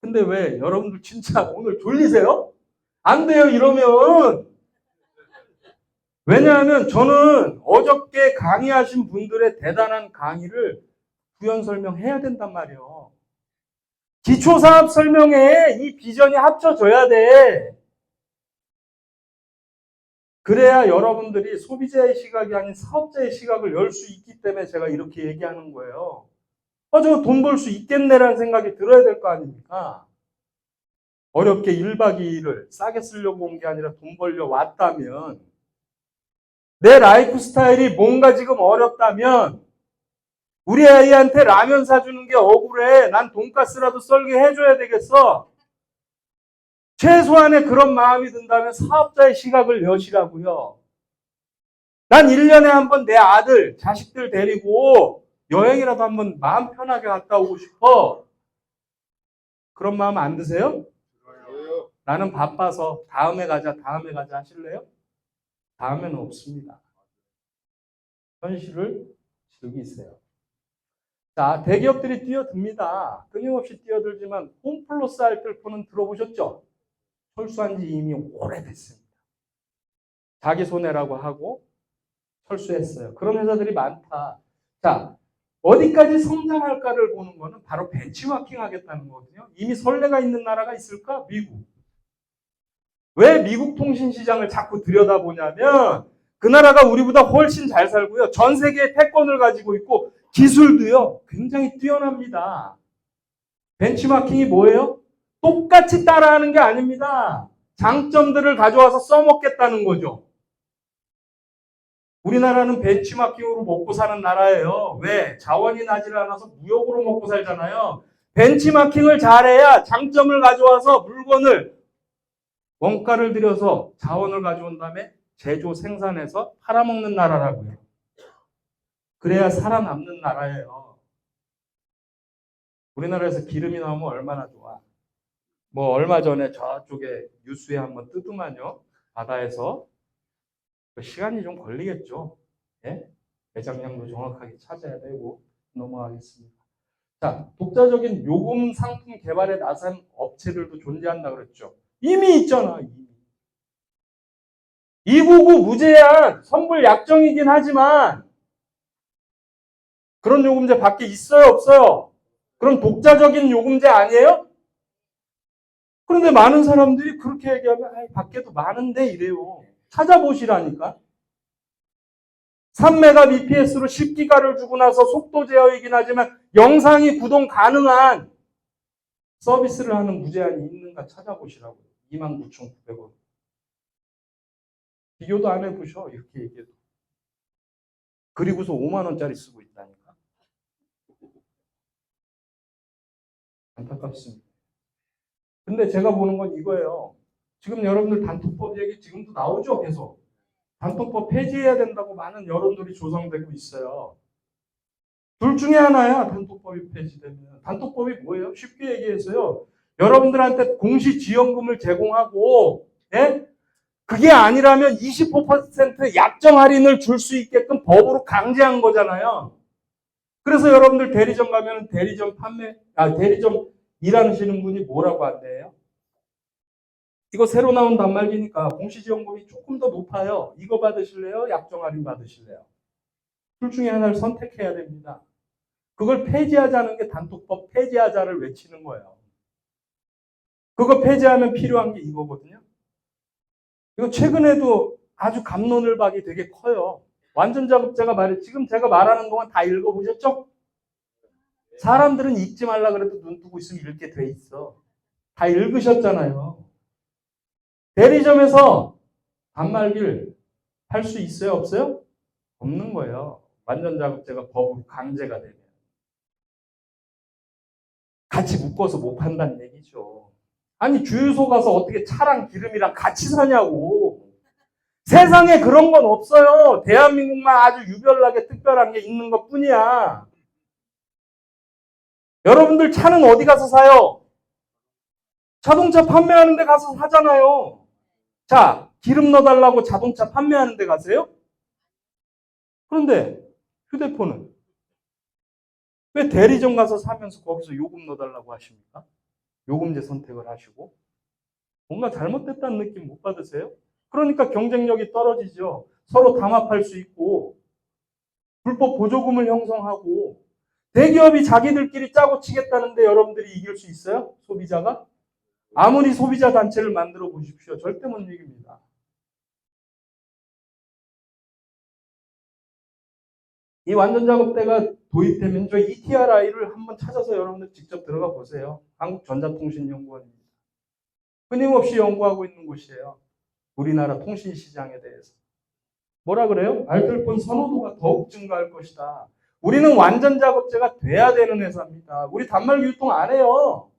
근데 왜 여러분들 진짜 오늘 졸리세요? 안 돼요 이러면. 왜냐하면 저는 어저께 강의하신 분들의 대단한 강의를 부연 설명해야 된단 말이에요. 기초사업 설명에 이 비전이 합쳐져야 돼. 그래야 여러분들이 소비자의 시각이 아닌 사업자의 시각을 열 수 있기 때문에 제가 이렇게 얘기하는 거예요. 저 돈 벌 수 있겠네라는 생각이 들어야 될 거 아닙니까? 어렵게 1박 2일을 싸게 쓰려고 온 게 아니라 돈 벌려 왔다면, 내 라이프 스타일이 뭔가 지금 어렵다면, 우리 아이한테 라면 사주는 게 억울해. 난 돈가스라도 썰게 해줘야 되겠어. 최소한의 그런 마음이 든다면 사업자의 시각을 여시라고요. 난 1년에 한 번 내 아들, 자식들 데리고 여행이라도 한번 마음 편하게 갔다 오고 싶어. 그런 마음 안 드세요? 나는 바빠서 다음에 가자 하실래요? 다음에는 없습니다. 현실을 즐기세요. 자, 대기업들이 뛰어듭니다. 끊임없이 뛰어들지만 홈플러스 알뜰폰은 들어보셨죠? 철수한 지 이미 오래됐습니다. 자기 손해라고 하고 철수했어요. 그런 회사들이 많다. 자, 어디까지 성장할까를 보는 거는 바로 벤치마킹 하겠다는 거거든요. 이미 선례가 있는 나라가 있을까? 미국. 왜 미국 통신 시장을 자꾸 들여다보냐면 그 나라가 우리보다 훨씬 잘 살고요. 전 세계의 패권을 가지고 있고 기술도요. 굉장히 뛰어납니다. 벤치마킹이 뭐예요? 똑같이 따라하는 게 아닙니다. 장점들을 가져와서 써먹겠다는 거죠. 우리나라는 벤치마킹으로 먹고 사는 나라예요. 왜? 자원이 나질 않아서 무역으로 먹고 살잖아요. 벤치마킹을 잘해야 장점을 가져와서 물건을 원가를 들여서 자원을 가져온 다음에 제조 생산해서 팔아먹는 나라라고요. 그래야 살아남는 나라예요. 우리나라에서 기름이 나오면 얼마나 좋아. 뭐 얼마 전에 저쪽에 뉴스에 한번 뜨더만요. 바다에서 시간이 좀 걸리겠죠. 예? 매장량도 정확하게 찾아야 되고 넘어가겠습니다. 자, 독자적인 요금 상품 개발에 나선 업체들도 존재한다 그랬죠. 이미 있잖아. 이미. 299 무제한 선불 약정이긴 하지만 그런 요금제 밖에 있어요, 없어요? 그럼 독자적인 요금제 아니에요? 그런데 많은 사람들이 그렇게 얘기하면 밖에도 많은데 이래요. 찾아보시라니까. 3Mbps로 10기가를 주고 나서 속도 제어이긴 하지만 영상이 구동 가능한 서비스를 하는 무제한이 있는가 찾아보시라고요. 29,900원. 비교도 안 해보셔. 이렇게 얘기해도. 그리고서 5만 원짜리 쓰고 있다니까. 안타깝습니다. 근데 제가 보는 건 이거예요. 지금 여러분들 단톡법 얘기 지금도 나오죠, 계속. 단톡법 폐지해야 된다고 많은 여론들이 조성되고 있어요. 둘 중에 하나야, 단톡법이 폐지되면. 단톡법이 뭐예요? 쉽게 얘기해서요. 여러분들한테 공시지원금을 제공하고, 예? 그게 아니라면 25% 약정 할인을 줄 수 있게끔 법으로 강제한 거잖아요. 그래서 여러분들 대리점 가면 대리점 대리점 일하시는 분이 뭐라고 한대요? 이거 새로 나온 단말기니까 공시지원금이 조금 더 높아요. 이거 받으실래요? 약정 할인 받으실래요? 둘 중에 하나를 선택해야 됩니다. 그걸 폐지하자는 게 단톡법 폐지하자를 외치는 거예요. 그거 폐지하면 필요한 게 이거거든요. 이거 최근에도 아주 갑론을박이 되게 커요. 완전 작업자가 지금 제가 말하는 동안 다 읽어보셨죠? 사람들은 읽지 말라 그래도 눈 뜨고 있으면 읽게 돼 있어. 다 읽으셨잖아요. 대리점에서 단말기를 할 수 있어요? 없어요? 없는 거예요. 완전 작업자가 법으로 강제가 되면. 같이 묶어서 못 판다는 얘기죠. 아니 주유소 가서 어떻게 차랑 기름이랑 같이 사냐고. 세상에 그런 건 없어요. 대한민국만 아주 유별나게 특별한 게 있는 것 뿐이야. 여러분들 차는 어디 가서 사요? 자동차 판매하는 데 가서 사잖아요. 자, 기름 넣어달라고 자동차 판매하는 데 가세요? 그런데 휴대폰은 왜 대리점 가서 사면서 거기서 요금 넣어달라고 하십니까? 요금제 선택을 하시고. 뭔가 잘못됐다는 느낌 못 받으세요? 그러니까 경쟁력이 떨어지죠. 서로 담합할 수 있고 불법 보조금을 형성하고 대기업이 자기들끼리 짜고 치겠다는데 여러분들이 이길 수 있어요? 소비자가? 아무리 소비자 단체를 만들어 보십시오. 절대 못 이깁니다. 이 완전 작업대가 도입되면 저 ETRI를 한번 찾아서 여러분들 직접 들어가 보세요. 한국전자통신연구원입니다. 끊임없이 연구하고 있는 곳이에요. 우리나라 통신시장에 대해서. 뭐라 그래요? 알뜰폰 선호도가 더욱 증가할 것이다. 우리는 완전 작업제가 돼야 되는 회사입니다. 우리 단말기 유통 안 해요.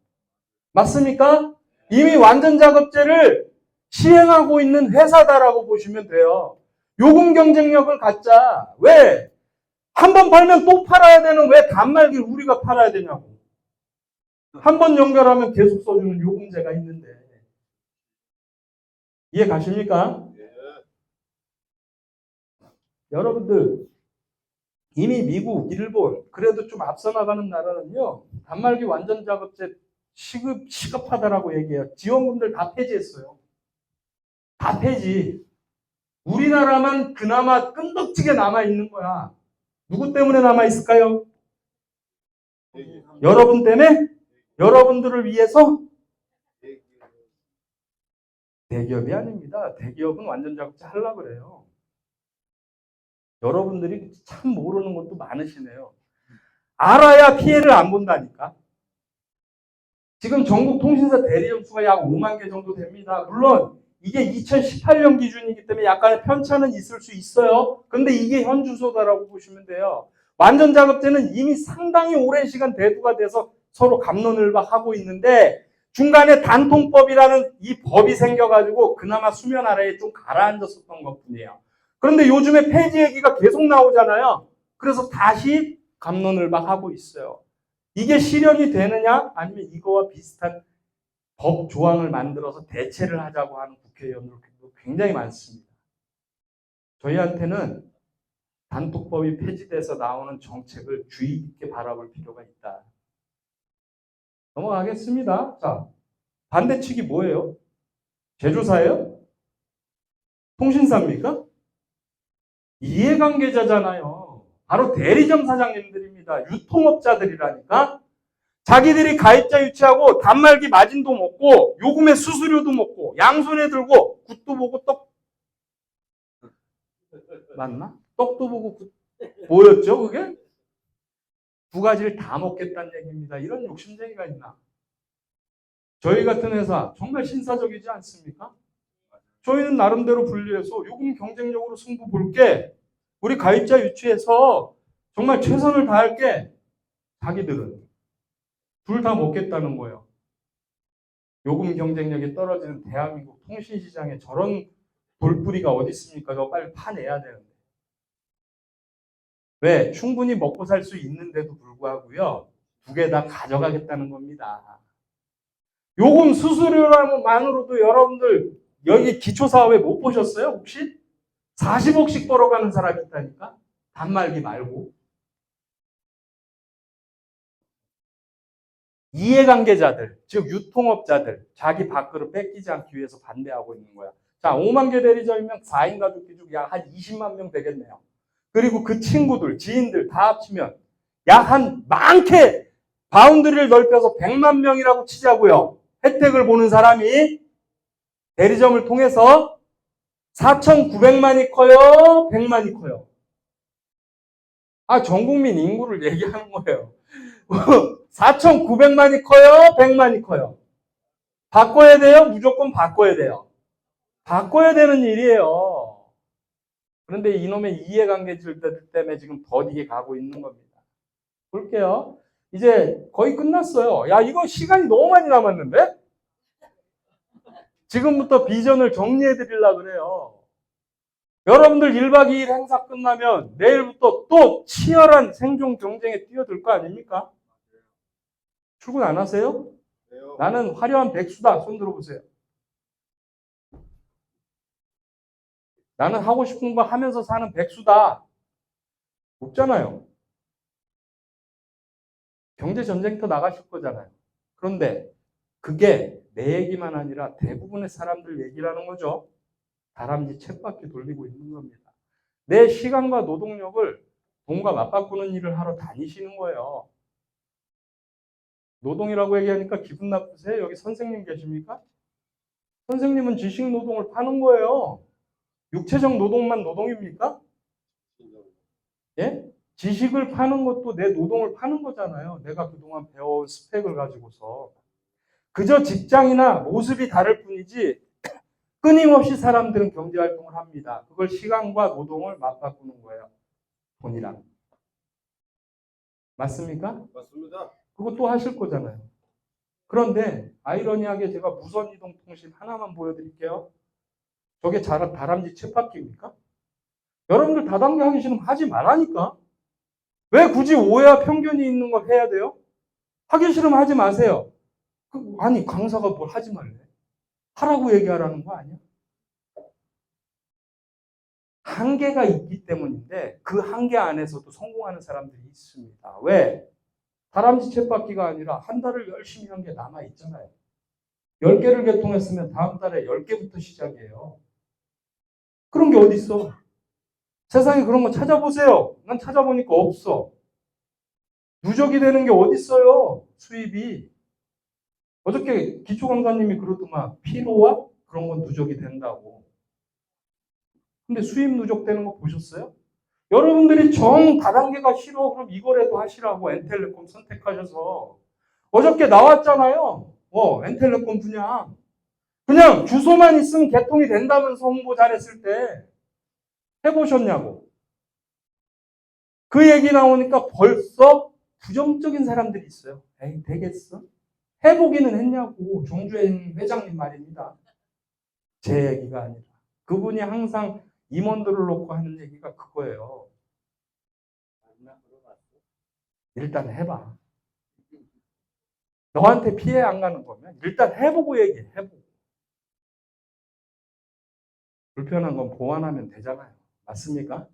맞습니까? 이미 완전 작업제를 시행하고 있는 회사다라고 보시면 돼요. 요금 경쟁력을 갖자. 왜? 한 번 팔면 또 팔아야 되는 왜 단말기를 우리가 팔아야 되냐고. 한 번 연결하면 계속 써주는 요금제가 있는데. 이해 가십니까? 여러분들 이미 미국, 일본 그래도 좀 앞서 나가는 나라는요. 단말기 완전 작업제 시급하다라고 얘기해요. 지원금들 다 폐지했어요. 다 폐지. 우리나라만 그나마 끈덕지게 남아있는 거야. 누구 때문에 남아있을까요? 여러분 때문에? 여러분들을 위해서? 대기업이 아닙니다. 대기업은 완전 작업제 하려고 그래요. 여러분들이 참 모르는 것도 많으시네요. 알아야 피해를 안 본다니까. 지금 전국 통신사 대리점 수가 약 5만 개 정도 됩니다. 물론 이게 2018년 기준이기 때문에 약간의 편차는 있을 수 있어요. 근데 이게 현 주소다라고 보시면 돼요. 완전 작업제는 이미 상당히 오랜 시간 대두가 돼서 서로 갑론을박하고 있는데 중간에 단통법이라는 이 법이 생겨가지고 그나마 수면 아래에 좀 가라앉았었던 것뿐이에요. 그런데 요즘에 폐지 얘기가 계속 나오잖아요. 그래서 다시 갑론을박하고 있어요. 이게 실현이 되느냐? 아니면 이거와 비슷한 법 조항을 만들어서 대체를 하자고 하는 국회의원들도 굉장히 많습니다. 저희한테는 단독법이 폐지돼서 나오는 정책을 주의 깊게 바라볼 필요가 있다. 넘어가겠습니다. 자, 반대측이 뭐예요? 제조사예요? 통신사입니까? 이해관계자잖아요. 바로 대리점 사장님들입니다. 유통업자들이라니까. 자기들이 가입자 유치하고 단말기 마진도 먹고 요금의 수수료도 먹고 양손에 들고 굿도 보고 떡 맞나? 떡도 보고 굿 뭐였죠 그게? 두 가지를 다 먹겠다는 얘기입니다. 이런 욕심쟁이가 있나? 저희 같은 회사 정말 신사적이지 않습니까? 저희는 나름대로 분리해서 요금 경쟁력으로 승부 볼게. 우리 가입자 유치해서 정말 최선을 다할게. 자기들은 둘 다 먹겠다는 거예요. 요금 경쟁력이 떨어지는 대한민국 통신시장에 저런 돌뿌리가 어디 있습니까? 저거 빨리 파내야 되는데. 왜? 충분히 먹고 살 수 있는데도 불구하고요. 두 개 다 가져가겠다는 겁니다. 요금 수수료만으로도 여러분들 여기 기초사업에 못 보셨어요? 혹시? 40억씩 벌어가는 사람이 있다니까? 단말기 말고. 이해관계자들, 즉 유통업자들, 자기 밥그릇 뺏기지 않기 위해서 반대하고 있는 거야. 자, 5만 개 대리점이면 4인 가족 기준 약 한 20만 명 되겠네요. 그리고 그 친구들, 지인들 다 합치면 약 한 많게 바운드리를 넓혀서 100만 명이라고 치자고요. 혜택을 보는 사람이 대리점을 통해서 4,900만이 커요? 100만이 커요? 아, 전 국민 인구를 얘기하는 거예요. 4,900만이 커요? 100만이 커요? 바꿔야 돼요? 무조건 바꿔야 돼요. 바꿔야 되는 일이에요. 그런데 이놈의 이해관계자들 때문에 지금 더디게 가고 있는 겁니다. 볼게요. 이제 거의 끝났어요. 야, 이거 시간이 너무 많이 남았는데? 지금부터 비전을 정리해 드리려고 그래요. 여러분들 1박 2일 행사 끝나면 내일부터 또 치열한 생존 경쟁에 뛰어들 거 아닙니까? 출근 안 하세요? 나는 화려한 백수다. 손 들어보세요. 나는 하고 싶은 거 하면서 사는 백수다. 없잖아요. 경제 전쟁터 나가실 거잖아요. 그런데 그게 내 얘기만 아니라 대부분의 사람들 얘기라는 거죠. 다람쥐 쳇바퀴 돌리고 있는 겁니다. 내 시간과 노동력을 돈과 맞바꾸는 일을 하러 다니시는 거예요. 노동이라고 얘기하니까 기분 나쁘세요? 여기 선생님 계십니까? 선생님은 지식 노동을 파는 거예요. 육체적 노동만 노동입니까? 예? 지식을 파는 것도 내 노동을 파는 거잖아요. 내가 그동안 배워온 스펙을 가지고서. 그저 직장이나 모습이 다를 뿐이지 끊임없이 사람들은 경제활동을 합니다. 그걸 시간과 노동을 맞바꾸는 거예요. 돈이랑. 맞습니까? 맞습니다. 그것도 하실 거잖아요. 그런데 아이러니하게 제가 무선이동통신 하나만 보여드릴게요. 저게 다람쥐 쳇바퀴입니까? 여러분들 다단계 하기 싫으면 하지 말라니까. 왜 굳이 오해와 편견이 있는 걸 해야 돼요? 하기 싫으면 하지 마세요. 아니 강사가 뭘 하지 말래? 하라고 얘기하라는 거 아니야? 한계가 있기 때문인데 그 한계 안에서도 성공하는 사람들이 있습니다. 왜? 다람쥐 쳇바퀴가 아니라 한 달을 열심히 한 게 남아있잖아요. 10개를 개통했으면 다음 달에 10개부터 시작이에요. 그런 게 어디 있어? 세상에 그런 거 찾아보세요. 난 찾아보니까 없어. 누적이 되는 게 어디 있어요? 수입이. 어저께 기초 강사님이 그러더만 피로와 그런 건 누적이 된다고. 근데 수입 누적되는 거 보셨어요? 여러분들이 정 다단계가 싫어 그럼 이거라도 하시라고 엔텔레콤 선택하셔서 어저께 나왔잖아요. 엔텔레콤 그냥 주소만 있으면 개통이 된다면서 홍보 잘했을 때 해보셨냐고. 그 얘기 나오니까 벌써 부정적인 사람들이 있어요. 에이 되겠어? 해보기는 했냐고. 정주행 회장님 말입니다. 제 얘기가 아니라. 그분이 항상 임원들을 놓고 하는 얘기가 그거예요. 일단 해봐. 너한테 피해 안 가는 거면 일단 해보고 얘기해. 해보고. 불편한 건 보완하면 되잖아요. 맞습니까?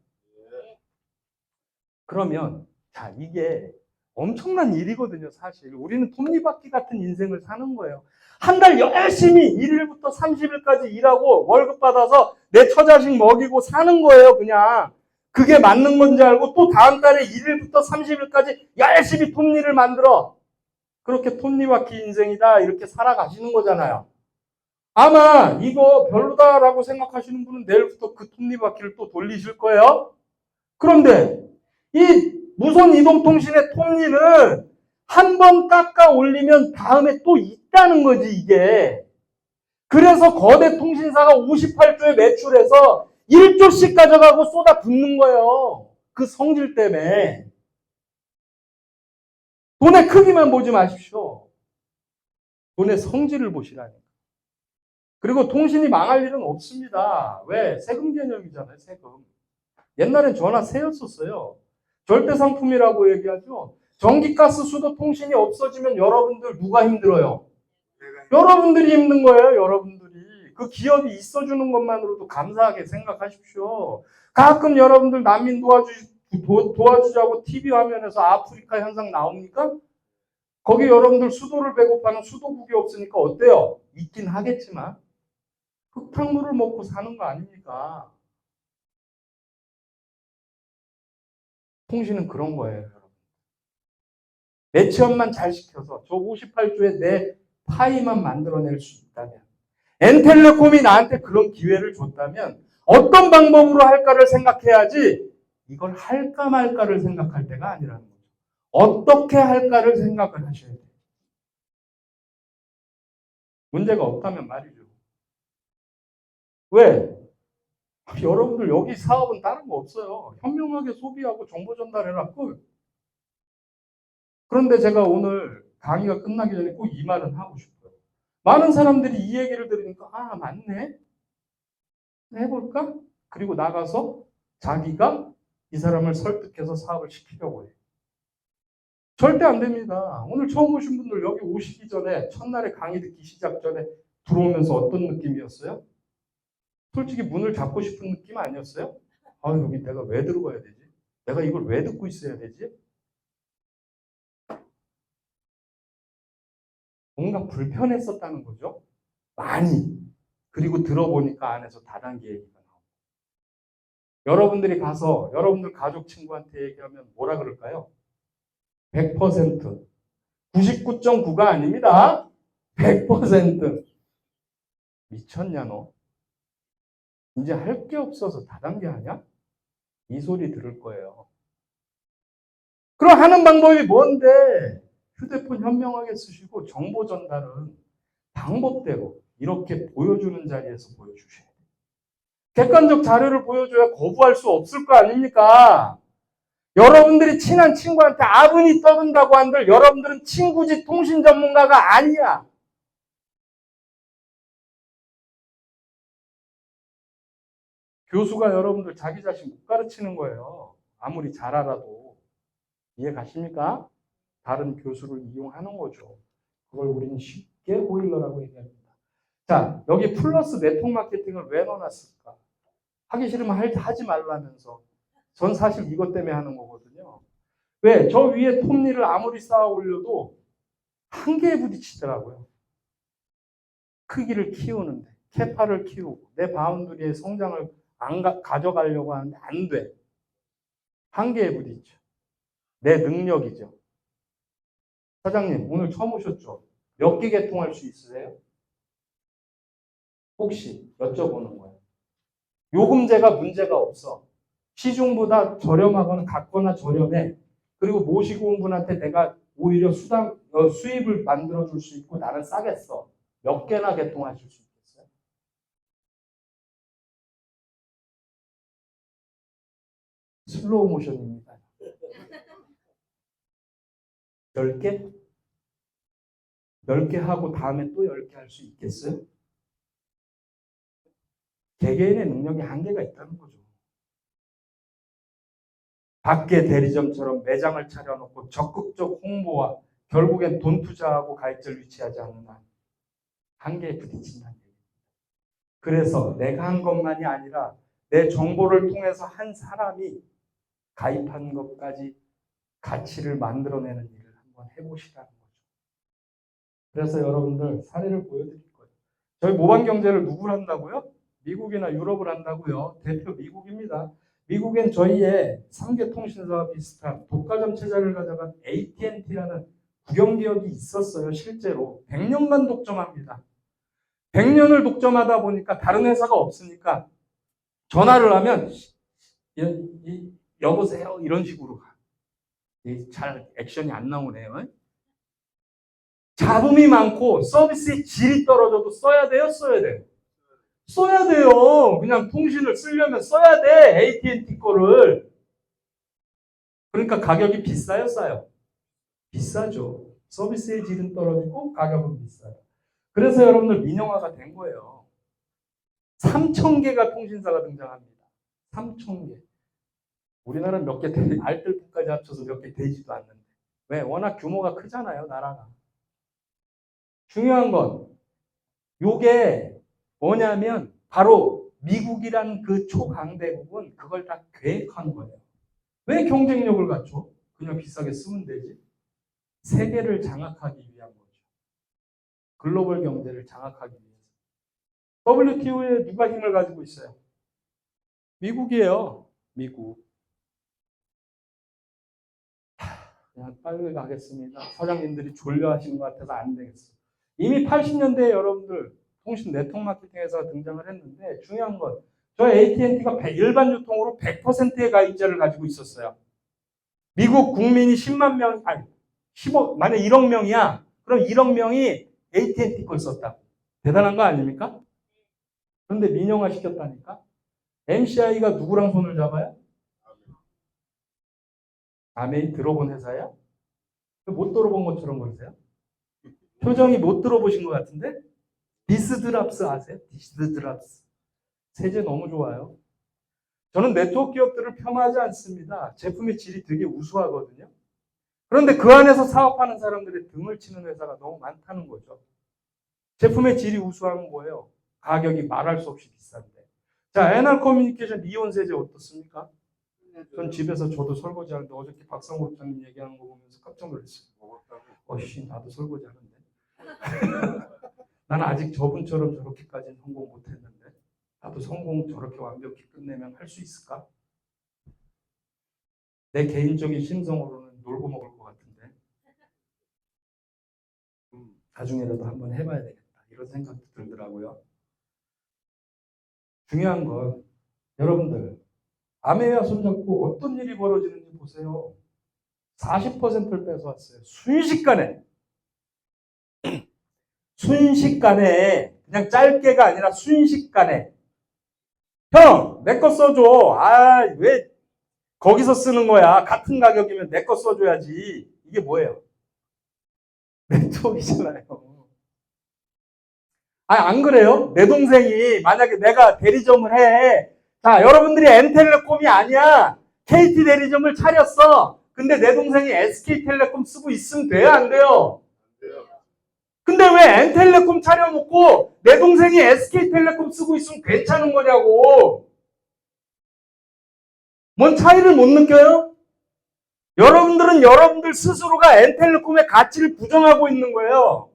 그러면 자, 이게 엄청난 일이거든요, 사실. 우리는 톱니바퀴 같은 인생을 사는 거예요. 한 달 열심히 1일부터 30일까지 일하고 월급 받아서 내 처자식 먹이고 사는 거예요, 그냥. 그게 맞는 건지 알고 또 다음 달에 1일부터 30일까지 열심히 톱니를 만들어. 그렇게 톱니바퀴 인생이다, 이렇게 살아가시는 거잖아요. 아마 이거 별로다라고 생각하시는 분은 내일부터 그 톱니바퀴를 또 돌리실 거예요. 그런데 이 무선 이동통신의 톱니는 한 번 깎아 올리면 다음에 또 있다는 거지, 이게. 그래서 거대 통신사가 58조의 매출에서 1조씩 가져가고 쏟아 붓는 거예요. 그 성질 때문에. 돈의 크기만 보지 마십시오. 돈의 성질을 보시라니까. 그리고 통신이 망할 일은 없습니다. 왜? 세금 개념이잖아요, 세금. 옛날엔 전화세였었어요. 절대상품이라고 얘기하죠. 전기가스, 수도, 통신이 없어지면 여러분들 누가 힘들어요? 여러분들이 힘든 거예요, 여러분들이. 그 기업이 있어주는 것만으로도 감사하게 생각하십시오. 가끔 여러분들 난민 도와주자고 TV 화면에서 아프리카 현상 나옵니까? 거기 여러분들 수도를 배고파는 수도국이 없으니까 어때요? 있긴 하겠지만 흙탕물을 먹고 사는 거 아닙니까? 통신은 그런 거예요, 여러분. 매치업만 잘 시켜서 저 58조에 내 파이만 만들어낼 수 있다면, 엔텔레콤이 나한테 그런 기회를 줬다면 어떤 방법으로 할까를 생각해야지 이걸 할까 말까를 생각할 때가 아니라는 거죠. 어떻게 할까를 생각을 하셔야 돼요. 문제가 없다면 말이죠. 왜? 여러분들 여기 사업은 다른 거 없어요. 현명하게 소비하고 정보 전달해놨고. 그런데 제가 오늘 강의가 끝나기 전에 꼭 이 말은 하고 싶어요. 많은 사람들이 이 얘기를 들으니까 아, 맞네. 해볼까? 그리고 나가서 자기가 이 사람을 설득해서 사업을 시키려고 해요. 절대 안 됩니다. 오늘 처음 오신 분들 여기 오시기 전에 첫날에 강의 듣기 시작 전에 들어오면서 어떤 느낌이었어요? 솔직히 문을 잡고 싶은 느낌 아니었어요? 아, 여기 내가 왜 들어가야 되지? 내가 이걸 왜 듣고 있어야 되지? 뭔가 불편했었다는 거죠. 많이. 그리고 들어보니까 안에서 다단계 얘기가 나옵니다. 여러분들이 가서 여러분들 가족 친구한테 얘기하면 뭐라 그럴까요? 100%. 99.9가 아닙니다. 100%. 미쳤냐 너? 이제 할 게 없어서 다단계 하냐? 이 소리 들을 거예요. 그럼 하는 방법이 뭔데? 휴대폰 현명하게 쓰시고 정보 전달은 방법대로 이렇게 보여주는 자리에서 보여주셔야 돼요. 객관적 자료를 보여줘야 거부할 수 없을 거 아닙니까? 여러분들이 친한 친구한테 아분이 떠든다고 한들 여러분들은 친구지 통신 전문가가 아니야. 교수가 여러분들 자기 자신 못 가르치는 거예요. 아무리 잘 알아도. 이해 가십니까? 다른 교수를 이용하는 거죠. 그걸 우리는 쉽게 보일러라고 얘기합니다. 자, 여기 플러스 네트워크 마케팅을 왜 넣어놨을까? 하기 싫으면 하지 말라면서. 전 사실 이것 때문에 하는 거거든요. 왜? 저 위에 톱니를 아무리 쌓아 올려도 한계에 부딪히더라고요. 크기를 키우는데, 캐파를 키우고, 내 바운드리의 성장을 가져가려고 하는데 안 돼. 한계에 부딪혀. 내 능력이죠. 사장님, 오늘 처음 오셨죠? 몇 개 개통할 수 있으세요? 혹시 여쭤보는 거예요. 요금제가 문제가 없어. 시중보다 저렴하거나 같거나 저렴해. 그리고 모시고 온 분한테 내가 오히려 수입을 만들어줄 수 있고 나는 싸겠어. 몇 개나 개통하실 수 있겠어요? 슬로우 모션입니다. 10개? 10개 하고 다음에 또 10개 할 수 있겠어요? 개개인의 능력이 한계가 있다는 거죠. 밖에 대리점처럼 매장을 차려놓고 적극적 홍보와 결국엔 돈 투자하고 가입자를 유치하지 않는 한 한계에 부딪힌다는 얘기예요. 그래서 내가 한 것만이 아니라 내 정보를 통해서 한 사람이 가입한 것까지 가치를 만들어내는 일을 한번 해보시라는 거죠. 그래서 여러분들 사례를 보여드릴 거예요. 저희 모방경제를 누굴 한다고요? 미국이나 유럽을 한다고요. 대표 미국입니다. 미국엔 저희의 3개 통신사와 비슷한 독과점 체제를 가져간 AT&T라는 국영기업이 있었어요. 실제로 100년간 독점합니다. 100년을 독점하다 보니까 다른 회사가 없으니까 전화를 하면 여보세요 이런 식으로 가. 잘 액션이 안 나오네요. 잡음이 많고 서비스의 질이 떨어져도 써야 돼요? 써야 돼요? 써야 돼요. 그냥 통신을 쓰려면 써야 돼. AT&T 거를. 그러니까 가격이 비싸요? 싸요? 비싸죠. 서비스의 질은 떨어지고 가격은 비싸요. 그래서 여러분들 민영화가 된 거예요. 3,000개가 통신사가 등장합니다. 3,000개. 우리나라는 몇 개, 알뜰폰까지 합쳐서 몇 개 되지도 않는데. 왜? 워낙 규모가 크잖아요, 나라가. 중요한 건 요게 뭐냐면 바로 미국이란 그 초강대국은 그걸 다 계획한 거예요. 왜 경쟁력을 갖춰? 그냥 비싸게 쓰면 되지. 세계를 장악하기 위한 거죠. 글로벌 경제를 장악하기 위해서. WTO에 누가 힘을 가지고 있어요? 미국이에요. 미국. 그냥 빨리 가겠습니다. 사장님들이 졸려하시는 것 같아서 안 되겠어요. 이미 80년대에 여러분들 통신 네트워크 마케팅 회사가 등장을 했는데 중요한 건 저 AT&T가 일반 유통으로 100%의 가입자를 가지고 있었어요. 미국 국민이 10만 명, 아니 15, 만약 1억 명이야. 그럼 1억 명이 AT&T 걸 썼다. 대단한 거 아닙니까? 그런데 민영화 시켰다니까. MCI가 누구랑 손을 잡아요? 아메이 들어본 회사야? 못 들어본 것처럼 보이세요? 표정이 못 들어보신 것 같은데? 디스드랍스 아세요? 디스드랍스. 세제 너무 좋아요. 저는 네트워크 기업들을 폄하하지 않습니다. 제품의 질이 되게 우수하거든요. 그런데 그 안에서 사업하는 사람들의 등을 치는 회사가 너무 많다는 거죠. 제품의 질이 우수하면 뭐예요? 가격이 말할 수 없이 비싼데. 자, NR 커뮤니케이션 이혼 세제 어떻습니까? 전 집에서 저도 설거지 하는데 어저께 박상호 부장님 얘기하는 거 보면서 깜짝 놀랐어요. 어씨, 나도 설거지 하는데. 나는 아직 저분처럼 저렇게까지는 성공 못했는데 나도 성공 저렇게 완벽히 끝내면 할 수 있을까? 내 개인적인 심성으로는 놀고 먹을 것 같은데 나중에라도 한번 해봐야 되겠다 이런 생각도 들더라고요. 중요한 건 여러분들 아메와 손잡고 어떤 일이 벌어지는지 보세요. 40%를 뺏어왔어요. 순식간에 그냥 짧게가 아니라 순식간에 형, 내 거 써줘. 아, 왜 거기서 쓰는 거야? 같은 가격이면 내 거 써줘야지. 이게 뭐예요? 네트워크잖아요. 아, 안 그래요? 내 동생이 만약에 내가 대리점을 해. 자, 여러분들이 N텔레콤이 아니야. KT 대리점을 차렸어. 근데 내 동생이 SK텔레콤 쓰고 있으면 돼요? 안 돼요? 근데 왜 N텔레콤 차려놓고 내 동생이 SK텔레콤 쓰고 있으면 괜찮은 거냐고. 뭔 차이를 못 느껴요? 여러분들은 여러분들 스스로가 N텔레콤의 가치를 부정하고 있는 거예요.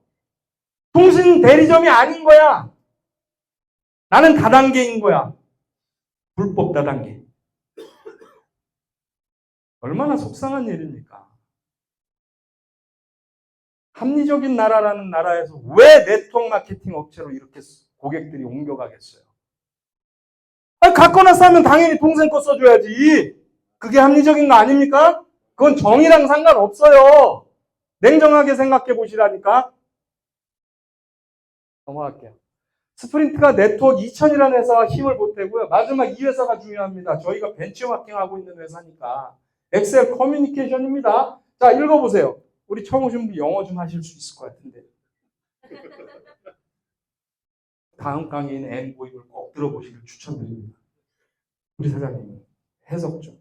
통신 대리점이 아닌 거야. 나는 다단계인 거야. 불법 다단계. 얼마나 속상한 일입니까? 합리적인 나라라는 나라에서 왜 네트워크 마케팅 업체로 이렇게 고객들이 옮겨가겠어요? 아니, 갖거나 싸면 당연히 동생 거 써줘야지. 그게 합리적인 거 아닙니까? 그건 정의랑 상관없어요. 냉정하게 생각해 보시라니까. 넘어갈게요. 스프린트가 네트워크 2000이라는 회사와 힘을 보태고요. 마지막 이 회사가 중요합니다. 저희가 벤치마킹하고 있는 회사니까. 엑셀 커뮤니케이션입니다. 자, 읽어보세요. 우리 처음 오신 분 영어 좀 하실 수 있을 것 같은데. 다음 강의인 N보임을 꼭 들어보시길 추천드립니다. 우리 사장님 해석 좀.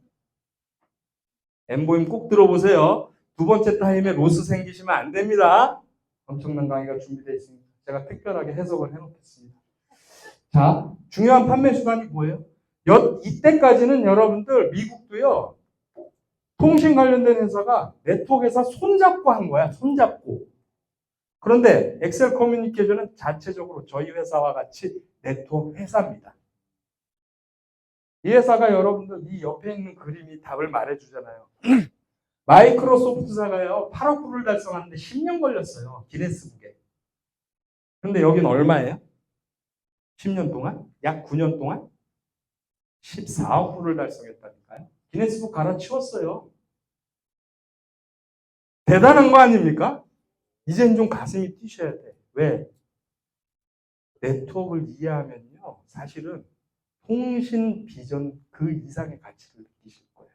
N보임 꼭 들어보세요. 두 번째 타임에 로스 생기시면 안 됩니다. 엄청난 강의가 준비되어 있습니다. 제가 특별하게 해석을 해놓겠습니다. 자, 중요한 판매 수단이 뭐예요? 이때까지는 여러분들 미국도요. 통신 관련된 회사가 네트워크 회사 손잡고 한 거야. 손잡고. 그런데 엑셀 커뮤니케이션은 자체적으로 저희 회사와 같이 네트워크 회사입니다. 이 회사가 여러분들 이 옆에 있는 그림이 답을 말해주잖아요. 마이크로소프트사가요 8억 불을 달성하는데 10년 걸렸어요. 기네스북에. 근데 여긴 얼마예요? 10년 동안? 약 9년 동안? 14억 불을 달성했다니까요. 기네스북 갈아치웠어요. 대단한 거 아닙니까? 이젠 좀 가슴이 뛰셔야 돼. 왜? 네트워크를 이해하면요. 사실은 통신 비전 그 이상의 가치를 느끼실 거예요.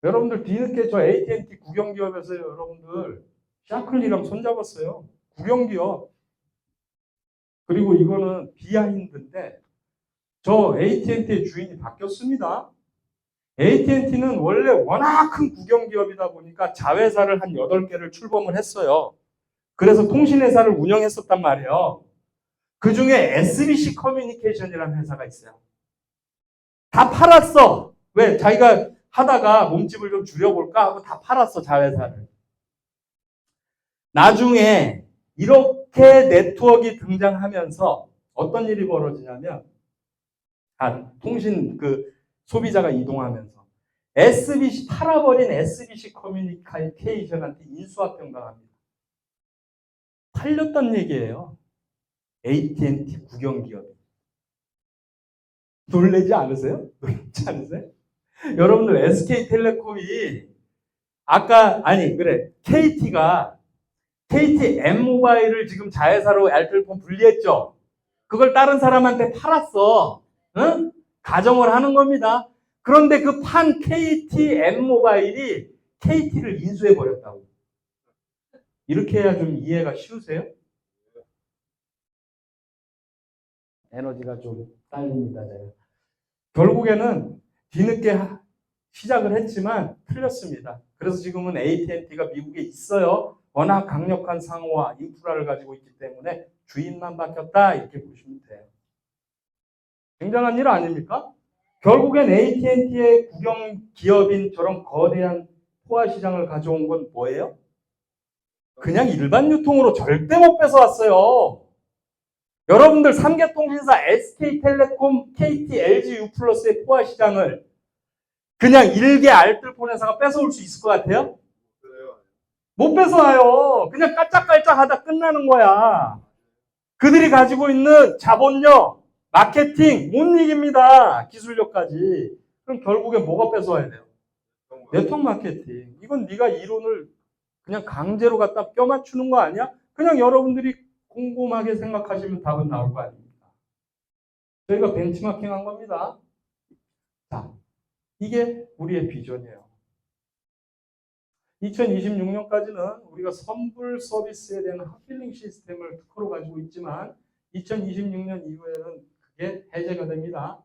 여러분들 뒤늦게 저 AT&T 국영기업에서 여러분들 샤클리랑 손잡았어요. 국영기업. 그리고 이거는 비하인드인데 저 AT&T의 주인이 바뀌었습니다. AT&T는 원래 워낙 큰 국영기업이다 보니까 자회사를 한 8개를 출범을 했어요. 그래서 통신회사를 운영했었단 말이에요. 그 중에 SBC 커뮤니케이션이라는 회사가 있어요. 다 팔았어. 왜? 자기가 하다가 몸집을 좀 줄여볼까 하고 다 팔았어, 자회사를. 나중에 이렇게 네트워크가 등장하면서 어떤 일이 벌어지냐면, 통신 소비자가 이동하면서 SBC, 팔아버린 SBC 커뮤니케이션한테 인수합병 당합니다. 팔렸단 얘기예요. AT&T 국영기업이. 놀라지 않으세요? 놀라지 않으세요? 여러분들 SK텔레콤이 KT가 KT M모바일을 지금 자회사로 알뜰폰 분리했죠. 그걸 다른 사람한테 팔았어. 응? 가정을 하는 겁니다. 그런데 그 판 KT M모바일이 KT를 인수해 버렸다고. 이렇게 해야 좀 이해가 쉬우세요? 에너지가 좀 딸립니다. 제가. 결국에는 뒤늦게 시작을 했지만 틀렸습니다. 그래서 지금은 AT&T가 미국에 있어요. 워낙 강력한 상호와 인프라를 가지고 있기 때문에 주인만 바뀌었다 이렇게 보시면 돼요. 굉장한 일 아닙니까? 결국엔 AT&T의 국영 기업인 저런 거대한 포화 시장을 가져온 건 뭐예요? 그냥 일반 유통으로 절대 못 뺏어왔어요. 여러분들 3개 통신사 SK텔레콤, KT, LG, U+의 포화 시장을 그냥 일개 알뜰폰 회사가 뺏어올 수 있을 것 같아요? 못 뺏어와요. 그냥 깔짝깔짝 하다 끝나는 거야. 그들이 가지고 있는 자본력, 마케팅 못 이깁니다. 기술력까지. 그럼 결국에 뭐가 뺏어와야 돼요? 네트워크 마케팅. 이건 네가 이론을 그냥 강제로 갖다 껴맞추는 거 아니야? 그냥 여러분들이 꼼꼼하게 생각하시면 답은 나올 거 아닙니까? 저희가 벤치마킹 한 겁니다. 자, 이게 우리의 비전이에요. 2026년까지는 우리가 선불 서비스에 대한 핫필링 시스템을 특허로 가지고 있지만 2026년 이후에는 그게 해제가 됩니다.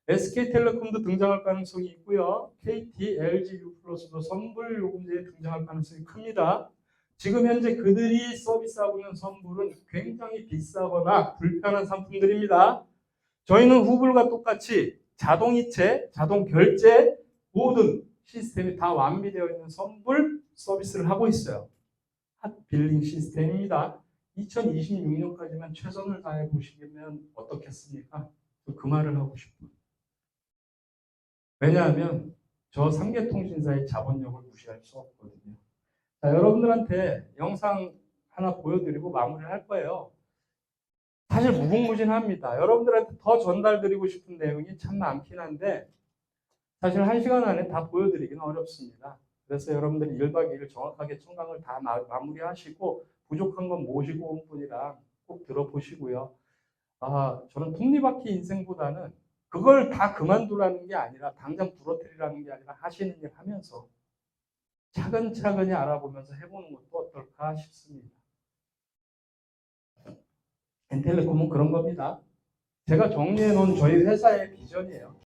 SK텔레콤도 등장할 가능성이 있고요. KT, LG, U+도 선불 요금제에 등장할 가능성이 큽니다. 지금 현재 그들이 서비스하고 있는 선불은 굉장히 비싸거나 불편한 상품들입니다. 저희는 후불과 똑같이 자동이체, 자동결제 모든 시스템이 다 완비되어 있는 선불 서비스를 하고 있어요. 핫빌링 시스템입니다. 2026년까지만 최선을 다해 보시면 어떻겠습니까? 그 말을 하고 싶어요. 왜냐하면 저 3개 통신사의 자본력을 무시할 수 없거든요. 자, 여러분들한테 영상 하나 보여드리고 마무리를 할 거예요. 사실 무궁무진합니다. 여러분들한테 더 전달드리고 싶은 내용이 참 많긴 한데 사실 1시간 안에 다 보여드리기는 어렵습니다. 그래서 여러분들이 1박 2일 정확하게 청강을 다 마무리하시고 부족한 건 모시고 온 분이랑 꼭 들어보시고요. 저는 톱니바퀴 인생보다는 그걸 다 그만두라는 게 아니라 당장 부러뜨리라는 게 아니라 하시는 일 하면서 차근차근히 알아보면서 해보는 것도 어떨까 싶습니다. 엔텔레콤은 그런 겁니다. 제가 정리해 놓은 저희 회사의 비전이에요.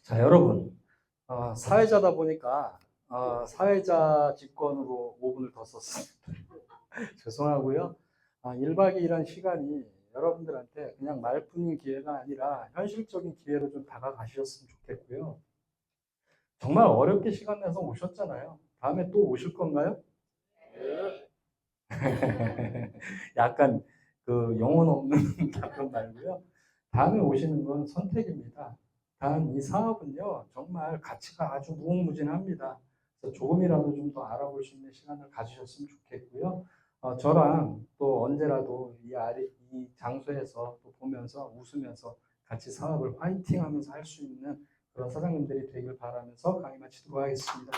자, 여러분, 사회자다 보니까 사회자 직권으로 5분을 더 썼습니다. 죄송하고요. 1박 2일한 시간이 여러분들한테 그냥 말뿐인 기회가 아니라 현실적인 기회로 좀 다가가셨으면 좋겠고요. 정말 어렵게 시간 내서 오셨잖아요. 다음에 또 오실 건가요? 네. 약간 그 영혼 없는 답변 말고요. 다음에 오시는 건 선택입니다. 단 이 사업은요, 정말 가치가 아주 무궁무진합니다. 그래서 조금이라도 좀 더 알아볼 수 있는 시간을 가지셨으면 좋겠고요. 저랑 또 언제라도 이 장소에서 또 보면서 웃으면서 같이 사업을 화이팅 하면서 할 수 있는 그런 사장님들이 되길 바라면서 강의 마치도록 하겠습니다.